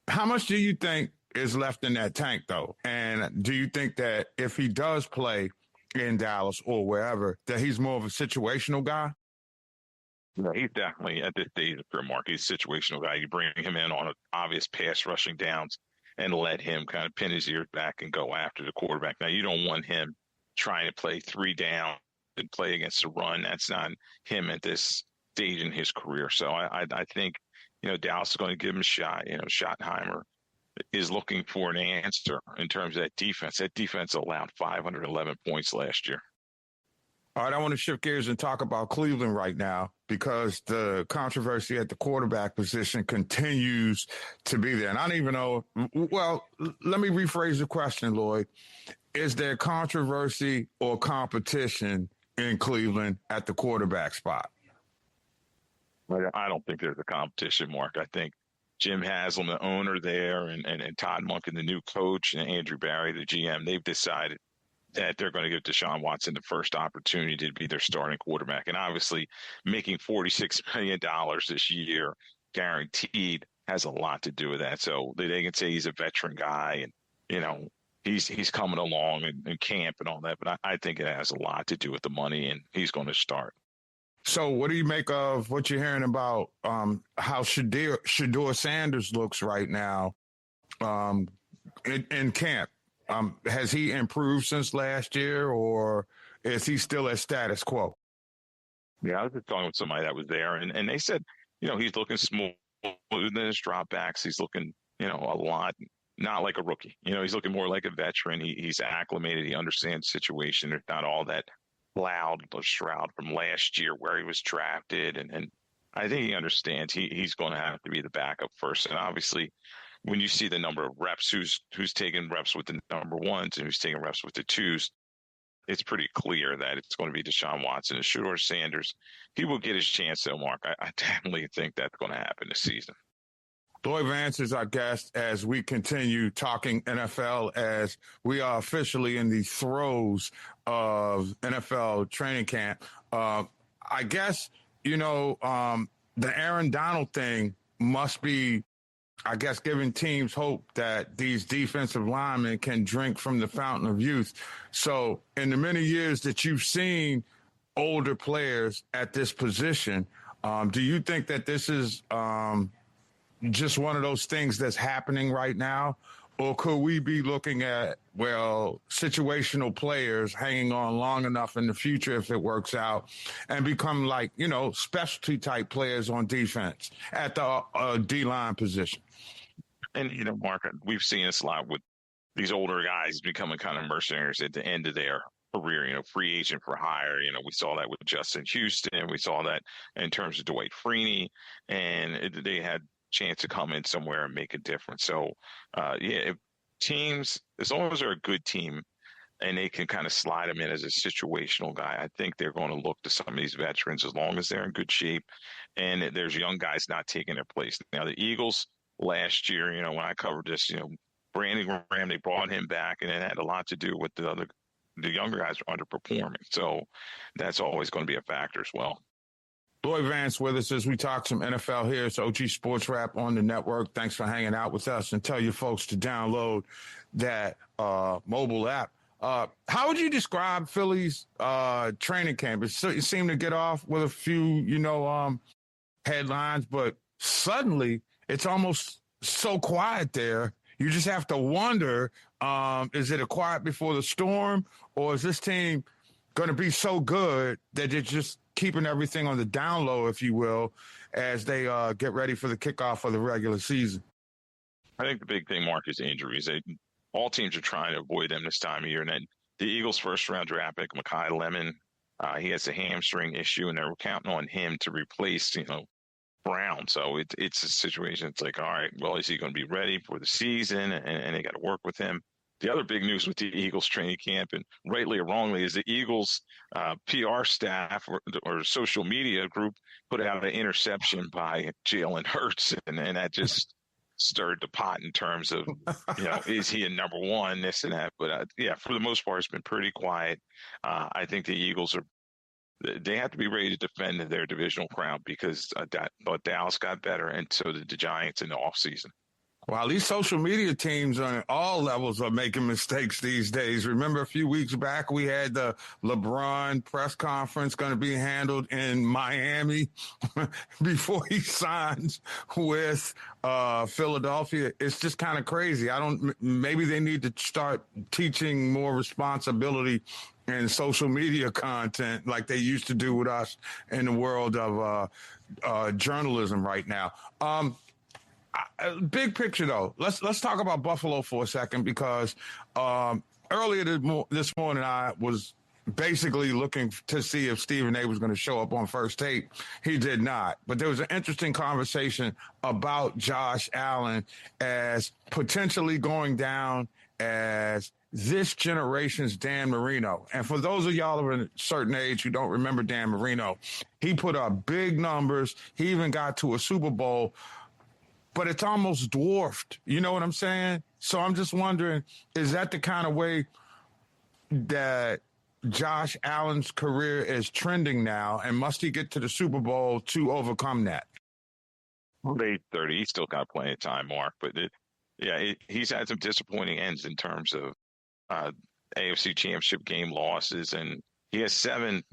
Speaker 1: how much do you think is left in that tank, though? And do you think that if he does play in Dallas or wherever, that he's more of a situational guy?
Speaker 2: No, he's definitely at this stage of career, Mark. He's a situational guy. You bring him in on obvious pass rushing downs and let him kind of pin his ears back and go after the quarterback. Now, you don't want him trying to play 3 down and play against the run. That's not him at this stage in his career. So I think, Dallas is going to give him a shot. Schottenheimer is looking for an answer in terms of that defense. That defense allowed 511 points last year.
Speaker 1: All right, I want to shift gears and talk about Cleveland right now because the controversy at the quarterback position continues to be there. And I don't even know. Well, let me rephrase the question, Lloyd. is there controversy or competition in Cleveland at the quarterback spot?
Speaker 2: I don't think there's a competition, Mark. I think Jim Haslam, the owner there, and Todd Monken, the new coach, and Andrew Barry, the GM, they've decided that they're going to give Deshaun Watson the first opportunity to be their starting quarterback. And obviously, making $46 million this year guaranteed has a lot to do with that. So they can say he's a veteran guy and, you know, he's coming along in camp and all that. But I think it has a lot to do with the money, and he's going to start.
Speaker 1: So what do you make of what you're hearing about how Shedeur Sanders looks right now in camp? Has he improved since last year, or is he still at status quo?
Speaker 2: Yeah, I was just talking with somebody that was there, and they said, you know, he's looking smooth in his dropbacks. He's looking, you know, a lot, not like a rookie. You know, he's looking more like a veteran. He's acclimated. He understands the situation. There's not all that loud shroud from last year where he was drafted. And I think he understands he's going to have to be the backup first. And obviously, when you see the number of reps, who's taking reps with the number ones and who's taking reps with the twos, it's pretty clear that it's going to be Deshaun Watson and Shedeur Sanders. He will get his chance, though, Mark. I definitely think that's going to happen this season.
Speaker 1: Lloyd Vance is our guest as we continue talking NFL, as we are officially in the throes of NFL training camp. I guess, you know, the Aaron Donald thing must be, I guess, giving teams hope that these defensive linemen can drink from the fountain of youth. So in the many years that you've seen older players at this position, do you think that this is just one of those things that's happening right now? Or could we be looking at, well, situational players hanging on long enough in the future if it works out and become like, you know, specialty type players on defense at the D-line position?
Speaker 2: And, you know, Mark, we've seen this a lot with these older guys becoming kind of mercenaries at the end of their career, you know, free agent for hire. You know, we saw that with Justin Houston. We saw that in terms of Dwight Freeney, and they had chance to come in somewhere and make a difference. So, if teams, as long as they're a good team and they can kind of slide them in as a situational guy, I think they're going to look to some of these veterans as long as they're in good shape and there's young guys not taking their place. Now, the Eagles last year, you know, when I covered this, you know, Brandon Graham, they brought him back, and it had a lot to do with the younger guys are underperforming. So that's always going to be a factor as well.
Speaker 1: Lloyd Vance with us as we talk some NFL here. It's OG Sports Wrap on the network. Thanks for hanging out with us, and tell your folks to download that mobile app. How would you describe Philly's training camp? It seemed to get off with a few, you know, headlines, but suddenly it's almost so quiet there. You just have to wonder, is it a quiet before the storm, or is this team going to be so good that they're just keeping everything on the down low, if you will, as they get ready for the kickoff of the regular season?
Speaker 2: I think the big thing, Mark, is injuries. All teams are trying to avoid them this time of year. And then the Eagles' first-round draft pick, Mekhi Lemon, he has a hamstring issue, and they're counting on him to replace, you know, Brown. So it's a situation. It's like, all right, well, is he going to be ready for the season? And they got to work with him. The other big news with the Eagles training camp, and rightly or wrongly, is the Eagles PR staff or social media group put out an interception by Jalen Hurts, and that just stirred the pot in terms of, you know, is he a number one, this and that. But yeah, for the most part, it's been pretty quiet. I think the Eagles they have to be ready to defend their divisional crown because Dallas got better, and so did the Giants in the offseason.
Speaker 1: Well, these social media teams on all levels are making mistakes these days. Remember a few weeks back, we had the LeBron press conference going to be handled in Miami before he signs with Philadelphia. It's just kind of crazy. Maybe they need to start teaching more responsibility in social media content like they used to do with us in the world of journalism right now. Big picture, though. Let's talk about Buffalo for a second, because earlier this morning I was basically looking to see if Stephen A. was going to show up on First Take. He did not. But there was an interesting conversation about Josh Allen as potentially going down as this generation's Dan Marino. And for those of y'all of a certain age who don't remember Dan Marino, he put up big numbers. He even got to a Super Bowl, but it's almost dwarfed. You know what I'm saying? So I'm just wondering, is that the kind of way that Josh Allen's career is trending now, and must he get to the Super Bowl to overcome that?
Speaker 2: Late 30, he's still got plenty of time, Mark. But he's had some disappointing ends in terms of AFC Championship game losses, and he has 8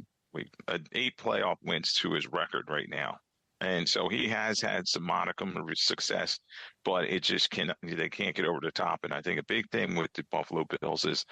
Speaker 2: playoff wins to his record right now. And so he has had some modicum of success, but they can't get over the top. And I think a big thing with the Buffalo Bills is,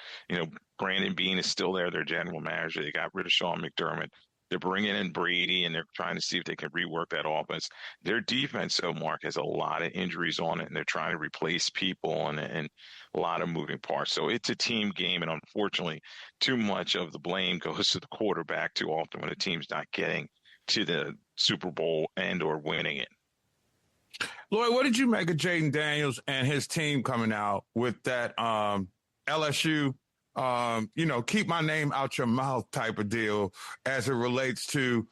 Speaker 2: Brandon Beane is still there, their general manager. They got rid of Sean McDermott. They're bringing in Brady, and they're trying to see if they can rework that offense. Their defense, though, Mark, has a lot of injuries on it, and they're trying to replace people and a lot of moving parts. So it's a team game, and unfortunately, too much of the blame goes to the quarterback too often when a team's not getting to the Super Bowl and or winning it.
Speaker 1: Lloyd, what did you make of Jaden Daniels and his team coming out with that LSU keep my name out your mouth type of deal as it relates to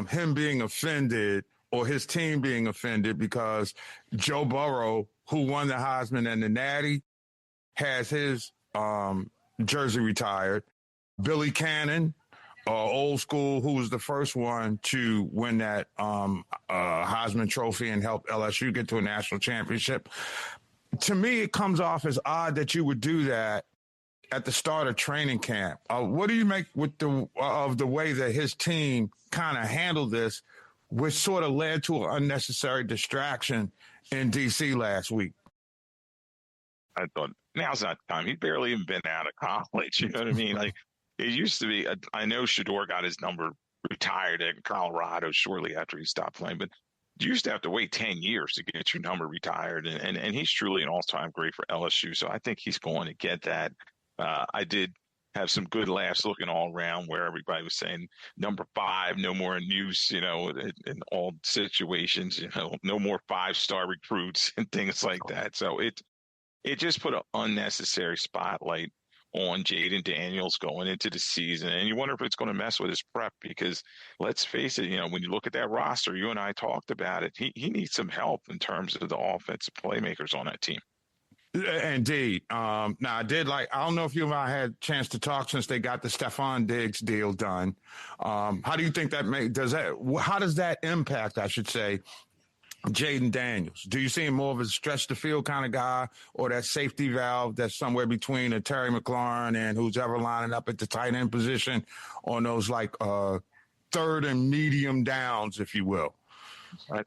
Speaker 1: him being offended or his team being offended because Joe Burrow, who won the Heisman and the Natty, has his jersey retired. Billy Cannon, old school, who was the first one to win that Heisman Trophy and help LSU get to a national championship. To me, it comes off as odd that you would do that at the start of training camp. What do you make with of the way that his team kind of handled this, which sort of led to an unnecessary distraction in D.C. last week?
Speaker 2: I thought, now's not the time. He's barely even been out of college. You know what I mean? Like, it used to be, I know Shador got his number retired in Colorado shortly after he stopped playing, but you used to have to wait 10 years to get your number retired. And he's truly an all-time great for LSU. So I think he's going to get that. I did have some good laughs looking all around where everybody was saying number 5, no more in use, in all situations, no more 5-star recruits and things like that. So it just put an unnecessary spotlight on Jaden Daniels going into the season. And you wonder if it's going to mess with his prep because let's face it, when you look at that roster, you and I talked about it, he needs some help in terms of the offensive playmakers on that team.
Speaker 1: Indeed. Now, I don't know if you and I had a chance to talk since they got the Stephon Diggs deal done. How do you think how does that impact, I should say, Jaden Daniels? Do you see him more of a stretch the field kind of guy or that safety valve that's somewhere between a Terry McLaurin and who's ever lining up at the tight end position on those third and medium downs, if you will?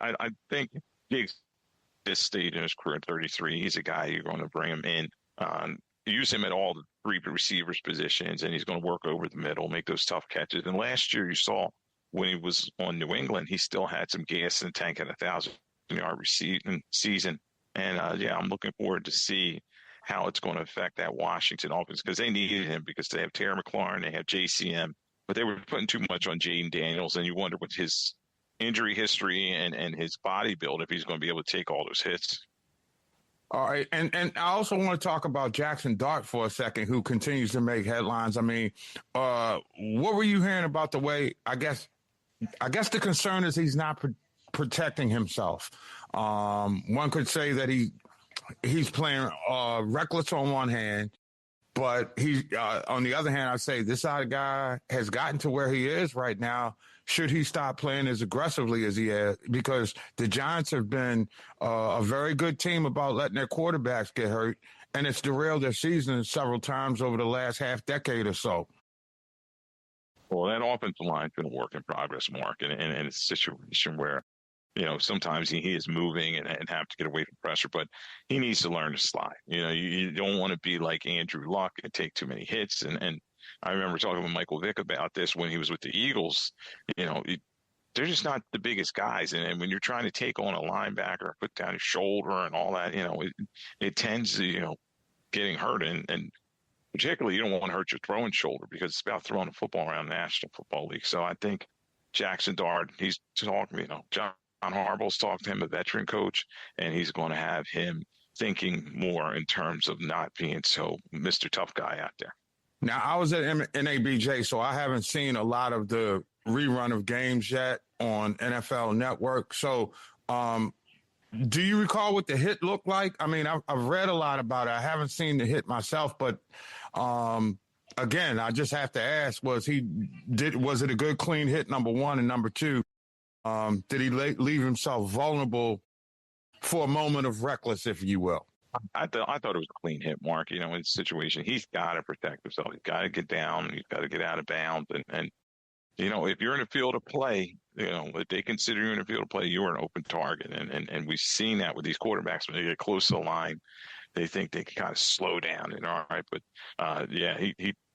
Speaker 2: I think Diggs, this stage in his career at 33, he's a guy you're going to bring him in, use him at all the 3 receivers positions, and he's going to work over the middle, make those tough catches. And last year you saw when he was on New England, he still had some gas in the tank at 1,000-yard receiving season. And I'm looking forward to see how it's going to affect that Washington offense because they needed him because they have Terry McLaurin, they have JCM, but they were putting too much on Jaden Daniels, and you wonder what his injury history and his body build if he's going to be able to take all those hits.
Speaker 1: All right. And I also want to talk about Jackson Dart for a second, who continues to make headlines. I mean, what were you hearing about the way, I guess the concern is he's not protecting himself. One could say that he's playing reckless on one hand, but on the other hand, I say this other guy has gotten to where he is right now. Should he stop playing as aggressively as he has? Because the Giants have been a very good team about letting their quarterbacks get hurt, and it's derailed their season several times over the last half decade or so.
Speaker 2: Well, that offensive line's been a work in progress, Mark, and it's a situation where, sometimes he is moving and have to get away from pressure, but he needs to learn to slide. You don't want to be like Andrew Luck and take too many hits. And I remember talking with Michael Vick about this when he was with the Eagles. They're just not the biggest guys. And when you're trying to take on a linebacker, put down his shoulder and all that, it tends to, getting hurt. And particularly, you don't want to hurt your throwing shoulder because it's about throwing a football around the National Football League. So I think Jackson Dart, he's talking, John Harbaugh's talked to him, a veteran coach, and he's going to have him thinking more in terms of not being so Mr. Tough Guy out there.
Speaker 1: Now, I was at NABJ, so I haven't seen a lot of the rerun of games yet on NFL Network. So, do you recall what the hit looked like? I mean, I've read a lot about it. I haven't seen the hit myself, but again, I just have to ask: was it a good, clean hit? Number one, and number two, did he leave himself vulnerable for a moment of reckless, if you will?
Speaker 2: I thought it was a clean hit, Mark. In this situation, he's got to protect himself. He's got to get down. He's got to get out of bounds. And if you're in a field of play, if they consider you in a field of play, you're an open target. And we've seen that with these quarterbacks when they get close to the line, they think they can kind of slow down. And all right, but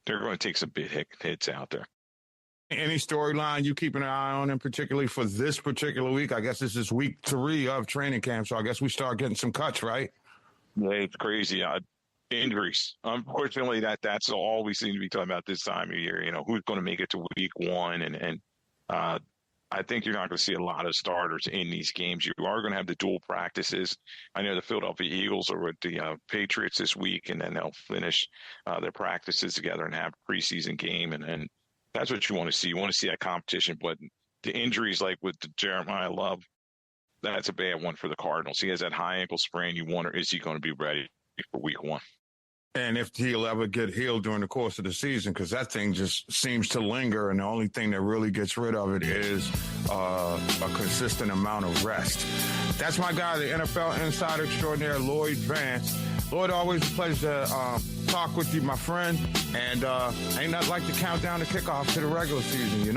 Speaker 2: they're going to take some big hits out there.
Speaker 1: Any storyline you keeping an eye on, and particularly for this particular week? I guess this is week 3 of training camp, so I guess we start getting some cuts, right?
Speaker 2: Yeah, it's crazy. Injuries. Unfortunately, that's all we seem to be talking about this time of year. Who's going to make it to week 1, and I think you're not going to see a lot of starters in these games. You are going to have the dual practices. I know the Philadelphia Eagles are with the Patriots this week, and then they'll finish their practices together and have a preseason game, and that's what you want to see. You want to see that competition, but the injuries like with the Jeremiah Love, that's a bad one for the Cardinals. He has that high ankle sprain. You wonder, is he going to be ready for week 1?
Speaker 1: And if he'll ever get healed during the course of the season, because that thing just seems to linger, and the only thing that really gets rid of it is a consistent amount of rest. That's my guy, the NFL insider extraordinaire, Lloyd Vance. Lloyd, always a pleasure to talk with you, my friend. And ain't nothing like the countdown to kickoff to the regular season,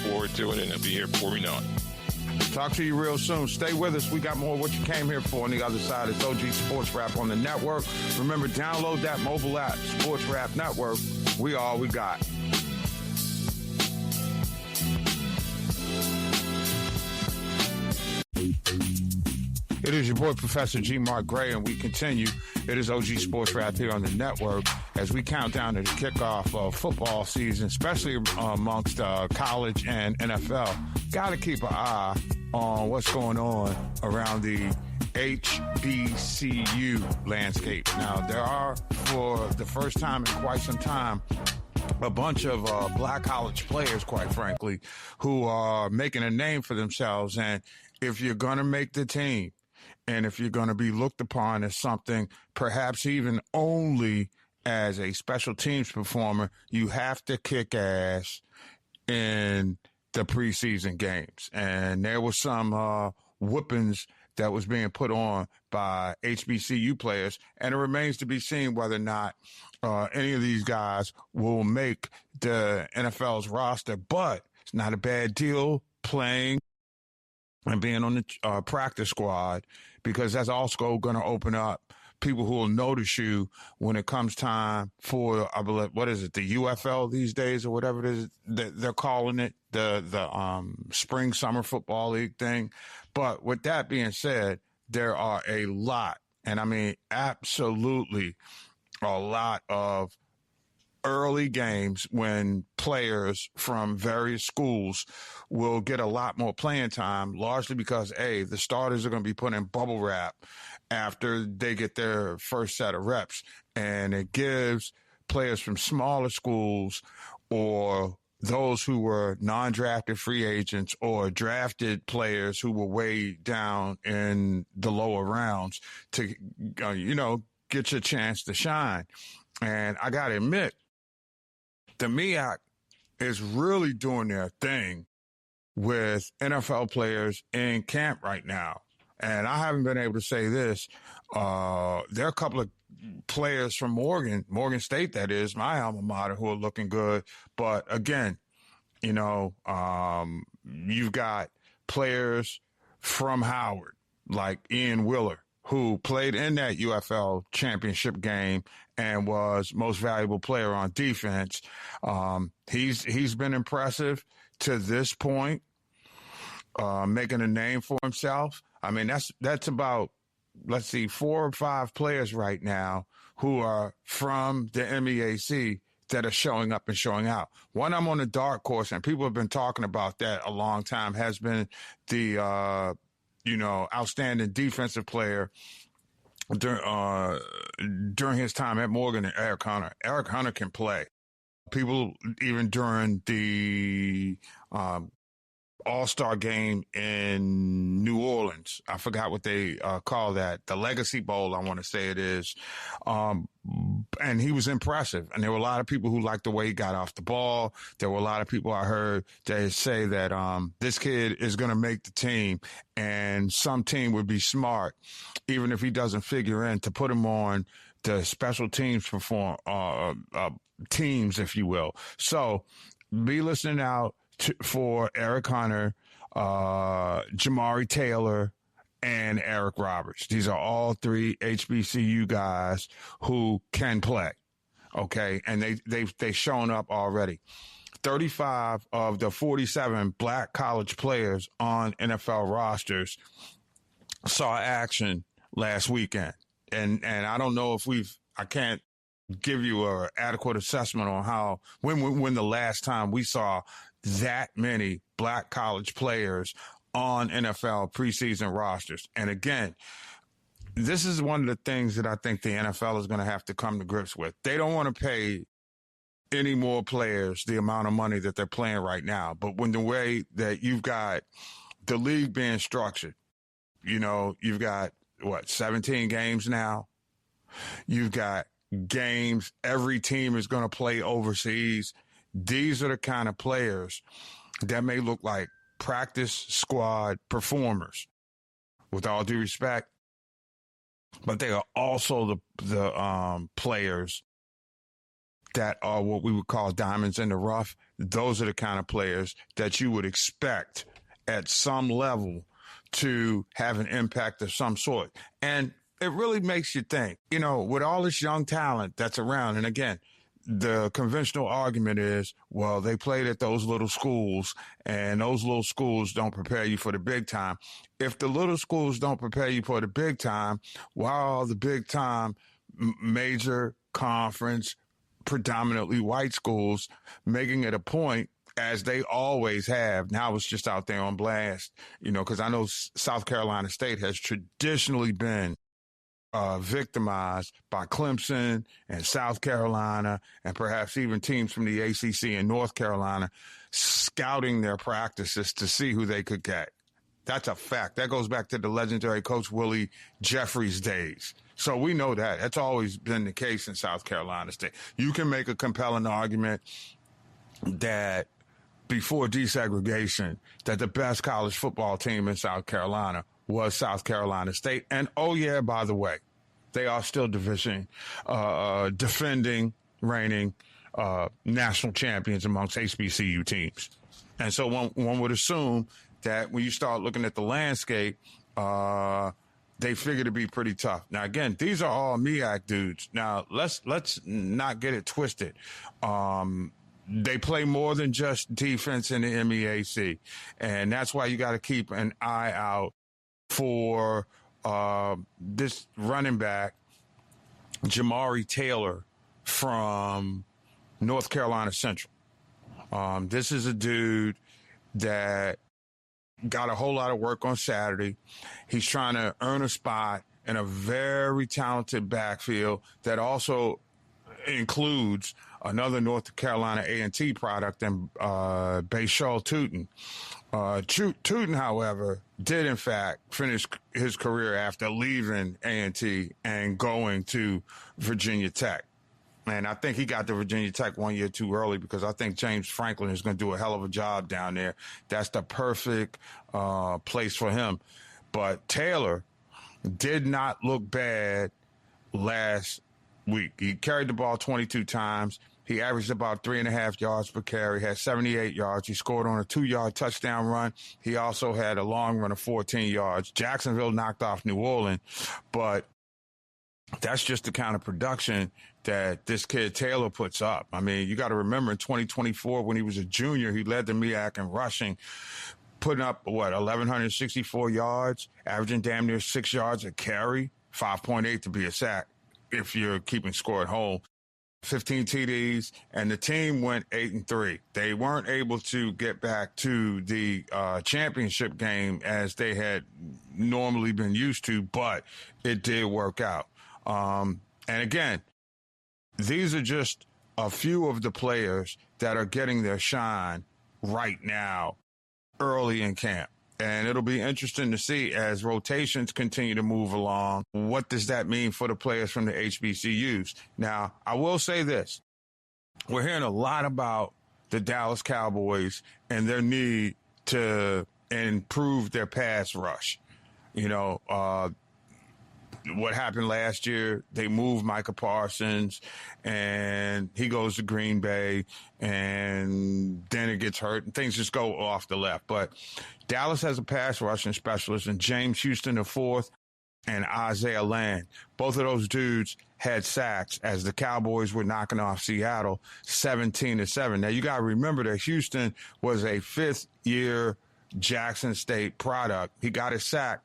Speaker 2: Forward to it, and it'll be here before we know it.
Speaker 1: Talk to you real soon. Stay with us. We got more of what you came here for on the other side. It's OG Sports Rap on the network. Remember, download that mobile app, Sports Rap Network. We all we got. It is your boy, Professor G. Mark Gray, and we continue. It is OG Sports Rap here on the network as we count down to the kickoff of football season, especially amongst college and NFL. Got to keep an eye on what's going on around the HBCU landscape. Now, there are, for the first time in quite some time, a bunch of black college players, quite frankly, who are making a name for themselves. And if you're going to make the team, and if you're going to be looked upon as something, perhaps even only as a special teams performer, you have to kick ass in the preseason games. And there was some whoopings that was being put on by HBCU players, and it remains to be seen whether or not any of these guys will make the NFL's roster. But it's not a bad deal playing and being on the practice squad, because that's also going to open up people who will notice you when it comes time for, I believe, what is it, the UFL these days or whatever it is that they're calling it, the spring summer football league thing. But with that being said, there are a lot, and I mean absolutely a lot of early games when players from various schools will get a lot more playing time, largely because, the starters are going to be put in bubble wrap after they get their first set of reps. And it gives players from smaller schools or those who were non-drafted free agents or drafted players who were way down in the lower rounds to, get your chance to shine. And I got to admit, the MEAC is really doing their thing with NFL players in camp right now. And I haven't been able to say this. There are a couple of players from Morgan State, that is, my alma mater, who are looking good. But again, you've got players from Howard, like Ian Willer, who played in that UFL championship game and was most valuable player on defense. He's been impressive to this point, making a name for himself. I mean, that's about, 4 or 5 players right now who are from the MEAC that are showing up and showing out. One I'm on the dark horse, and people have been talking about that a long time, has been the outstanding defensive player during his time at Morgan, and Eric Hunter. Eric Hunter can play. People, even during the All-Star game in New Orleans, I forgot what they call that, the Legacy Bowl, I want to say it is. And he was impressive. And there were a lot of people who liked the way he got off the ball. There were a lot of people I heard that say that this kid is going to make the team, and some team would be smart, even if he doesn't figure in, to put him on the special teams teams, if you will. So be listening out for Eric Hunter, Jamari Taylor, and Eric Roberts. These are all three HBCU guys who can play, okay? And they've shown up already. 35 of the 47 black college players on NFL rosters saw action last weekend. And I don't know if I can't give you an adequate assessment on when the last time we saw that many black college players on NFL preseason rosters. And again, this is one of the things that I think the NFL is going to have to come to grips with. They don't want to pay any more players the amount of money that they're playing right now. But when the way that you've got the league being structured, you've got 17 games now. You've got games. Every team is going to play overseas. These are the kind of players that may look like practice squad performers, with all due respect, but they are also the players that are what we would call diamonds in the rough. Those are the kind of players that you would expect at some level to have an impact of some sort. And it really makes you think, with all this young talent that's around, and again, the conventional argument is, well, they played at those little schools, and those little schools don't prepare you for the big time. If the little schools don't prepare you for the big time, why are the big time major conference, predominantly white schools making it a point, as they always have? Now it's just out there on blast, because I know South Carolina State has traditionally been victimized by Clemson and South Carolina, and perhaps even teams from the ACC in North Carolina, scouting their practices to see who they could get. That's a fact. That goes back to the legendary Coach Willie Jeffries days. So we know that. That's always been the case in South Carolina State. You can make a compelling argument that before desegregation, that the best college football team in South Carolina was South Carolina State. And, oh, yeah, by the way, they are still defending, reigning national champions amongst HBCU teams. And so one would assume that when you start looking at the landscape, they figure to be pretty tough. Now, again, these are all MEAC dudes. Now, let's not get it twisted. They play more than just defense in the MEAC. And that's why you got to keep an eye out for this running back, Jamari Taylor from North Carolina Central. This is a dude that got a whole lot of work on Saturday. He's trying to earn a spot in a very talented backfield that also includes another North Carolina A&T product, and Bashal Tootin. Tootin, however, did in fact finish his career after leaving A&T and going to Virginia Tech. And I think he got to Virginia Tech 1 year too early, because I think James Franklin is going to do a hell of a job down there. That's the perfect place for him. But Taylor did not look bad last week. He carried the ball 22 times. He averaged about 3.5 yards per carry, had 78 yards. He scored on a 2-yard touchdown run. He also had a long run of 14 yards. Jacksonville knocked off New Orleans, but that's just the kind of production that this kid Taylor puts up. I mean, you got to remember in 2024, when he was a junior, he led the MEAC in rushing, putting up, 1,164 yards, averaging damn near 6 yards a carry, 5.8 to be exact, if you're keeping score at home. 15 TDs, and the team went 8-3. They weren't able to get back to the championship game as they had normally been used to, but it did work out. And again, these are just a few of the players that are getting their shine right now, early in camp. And it'll be interesting to see as rotations continue to move along. What does that mean for the players from the HBCUs? Now, I will say this. We're hearing a lot about the Dallas Cowboys and their need to improve their pass rush. You know, what happened last year, they moved Micah Parsons and he goes to Green Bay and then it gets hurt and things just go off the left. But Dallas has a pass rushing specialist in James Houston IV and Isaiah Land. Both of those dudes had sacks as the Cowboys were knocking off Seattle 17-7. Now, you got to remember that Houston was a fifth-year Jackson State product. He got his sack.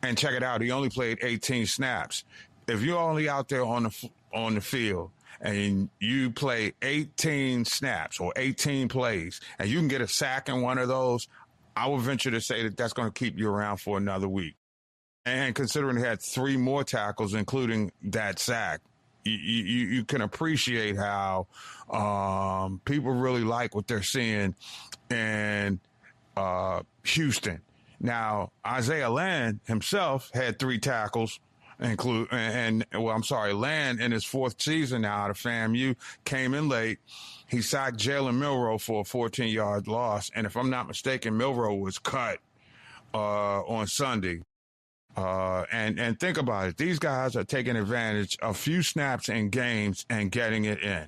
Speaker 1: And check it out, he only played 18 snaps. If you're only out there on the field and you play 18 snaps or 18 plays and you can get a sack in one of those, I would venture to say that that's going to keep you around for another week. And considering he had 3 more tackles, including that sack, you can appreciate how people really like what they're seeing in Houston. Now, Isaiah Land himself had 3 tackles, Land in his 4th season now out of FAMU, came in late. He sacked Jalen Milroe for a 14-yard loss. And if I'm not mistaken, Milroe was cut on Sunday. And think about it. These guys are taking advantage of few snaps in games and getting it in.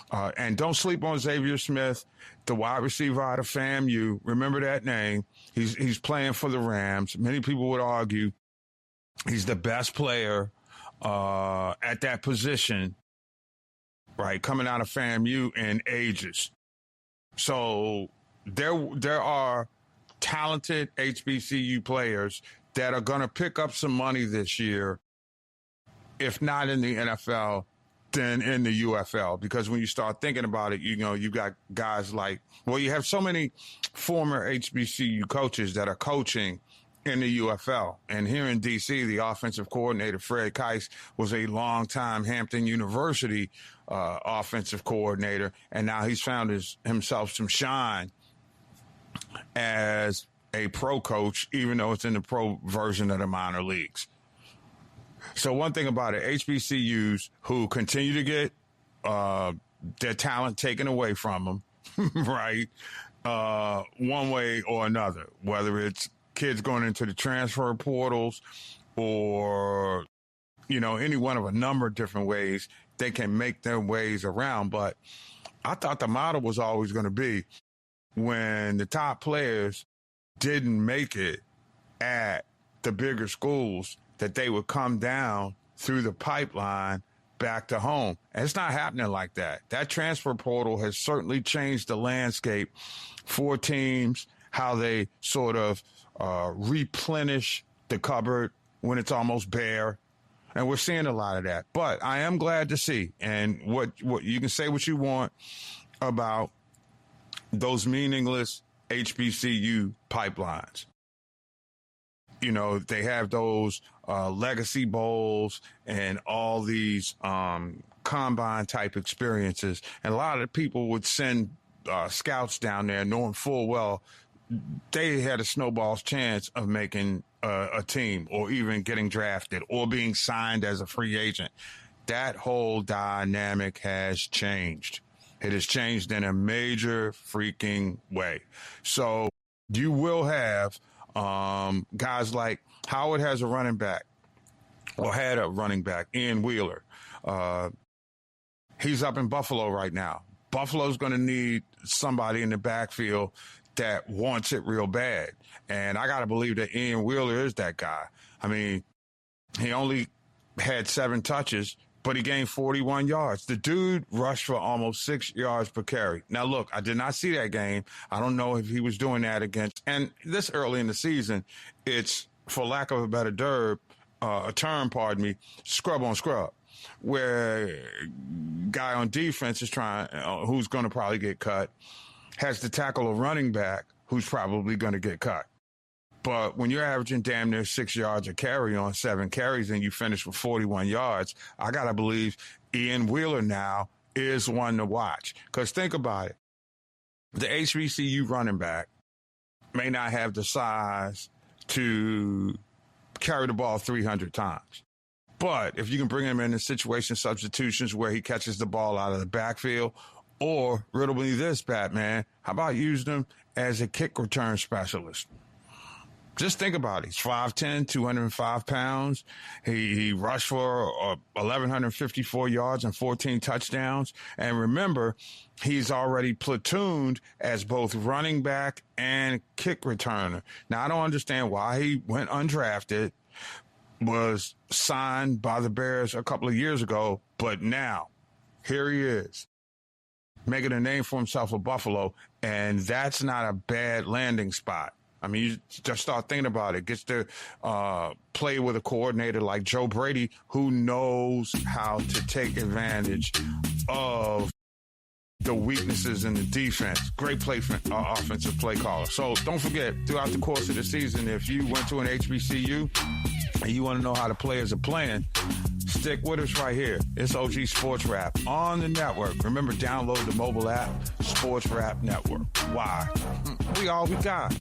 Speaker 1: And don't sleep on Xavier Smith, the wide receiver out of FAMU. Remember that name. He's playing for the Rams. Many people would argue he's the best player at that position, right, coming out of FAMU in ages. So there are talented HBCU players that are going to pick up some money this year, if not in the NFL, then in the UFL. Because when you start thinking about it, you know, you got guys like, well, you have so many former HBCU coaches that are coaching in the UFL. And here in D.C., the offensive coordinator, Fred Keiss, was a longtime Hampton University offensive coordinator. And now he's found himself some shine as a pro coach, even though it's in the pro version of the minor leagues. So one thing about it, HBCUs who continue to get their talent taken away from them, right, one way or another, whether it's kids going into the transfer portals or, you know, any one of a number of different ways, they can make their ways around. But I thought the model was always going to be when the top players didn't make it at the bigger schools, that they would come down through the pipeline back to home. And it's not happening like that. That transfer portal has certainly changed the landscape for teams, how they sort of replenish the cupboard when it's almost bare. And we're seeing a lot of that. But I am glad to see, and what you can say what you want about those meaningless HBCU pipelines. You know, they have those legacy bowls and all these combine type experiences. And a lot of people would send scouts down there knowing full well they had a snowball's chance of making a team or even getting drafted or being signed as a free agent. That whole dynamic has changed. It has changed in a major freaking way. So you will have guys like Howard has a running back or had a running back, Ian Wheeler. He's up in Buffalo right now. Buffalo's going to need somebody in the backfield that wants it real bad. And I got to believe that Ian Wheeler is that guy. I mean, he only had 7 touches, but he gained 41 yards. The dude rushed for almost 6 yards per carry. Now, look, I did not see that game. I don't know if he was doing that against. And this early in the season, it's, for lack of a better term, scrub on scrub. where guy on defense is trying, who's going to probably get cut, has to tackle a running back who's probably going to get cut. But when you're averaging damn near 6 yards a carry on 7 carries and you finish with 41 yards, I got to believe Ian Wheeler now is one to watch. Because think about it. The HBCU running back may not have the size to carry the ball 300 times. But if you can bring him in situation substitutions where he catches the ball out of the backfield, or riddle me this, Batman, how about using him as a kick return specialist? Just think about it. He's 5'10", 205 pounds. He rushed for 1,154 yards and 14 touchdowns. And remember, he's already platooned as both running back and kick returner. Now, I don't understand why he went undrafted, was signed by the Bears a couple of years ago, but now here he is, making a name for himself with Buffalo, and that's not a bad landing spot. I mean, you just start thinking about it. Gets to play with a coordinator like Joe Brady, who knows how to take advantage of the weaknesses in the defense. Great offensive play caller. So don't forget, throughout the course of the season, if you went to an HBCU and you want to know how the players are playing, stick with us right here. It's OG Sports Rap on the network. Remember, download the mobile app, Sports Rap Network. Why? We all we got.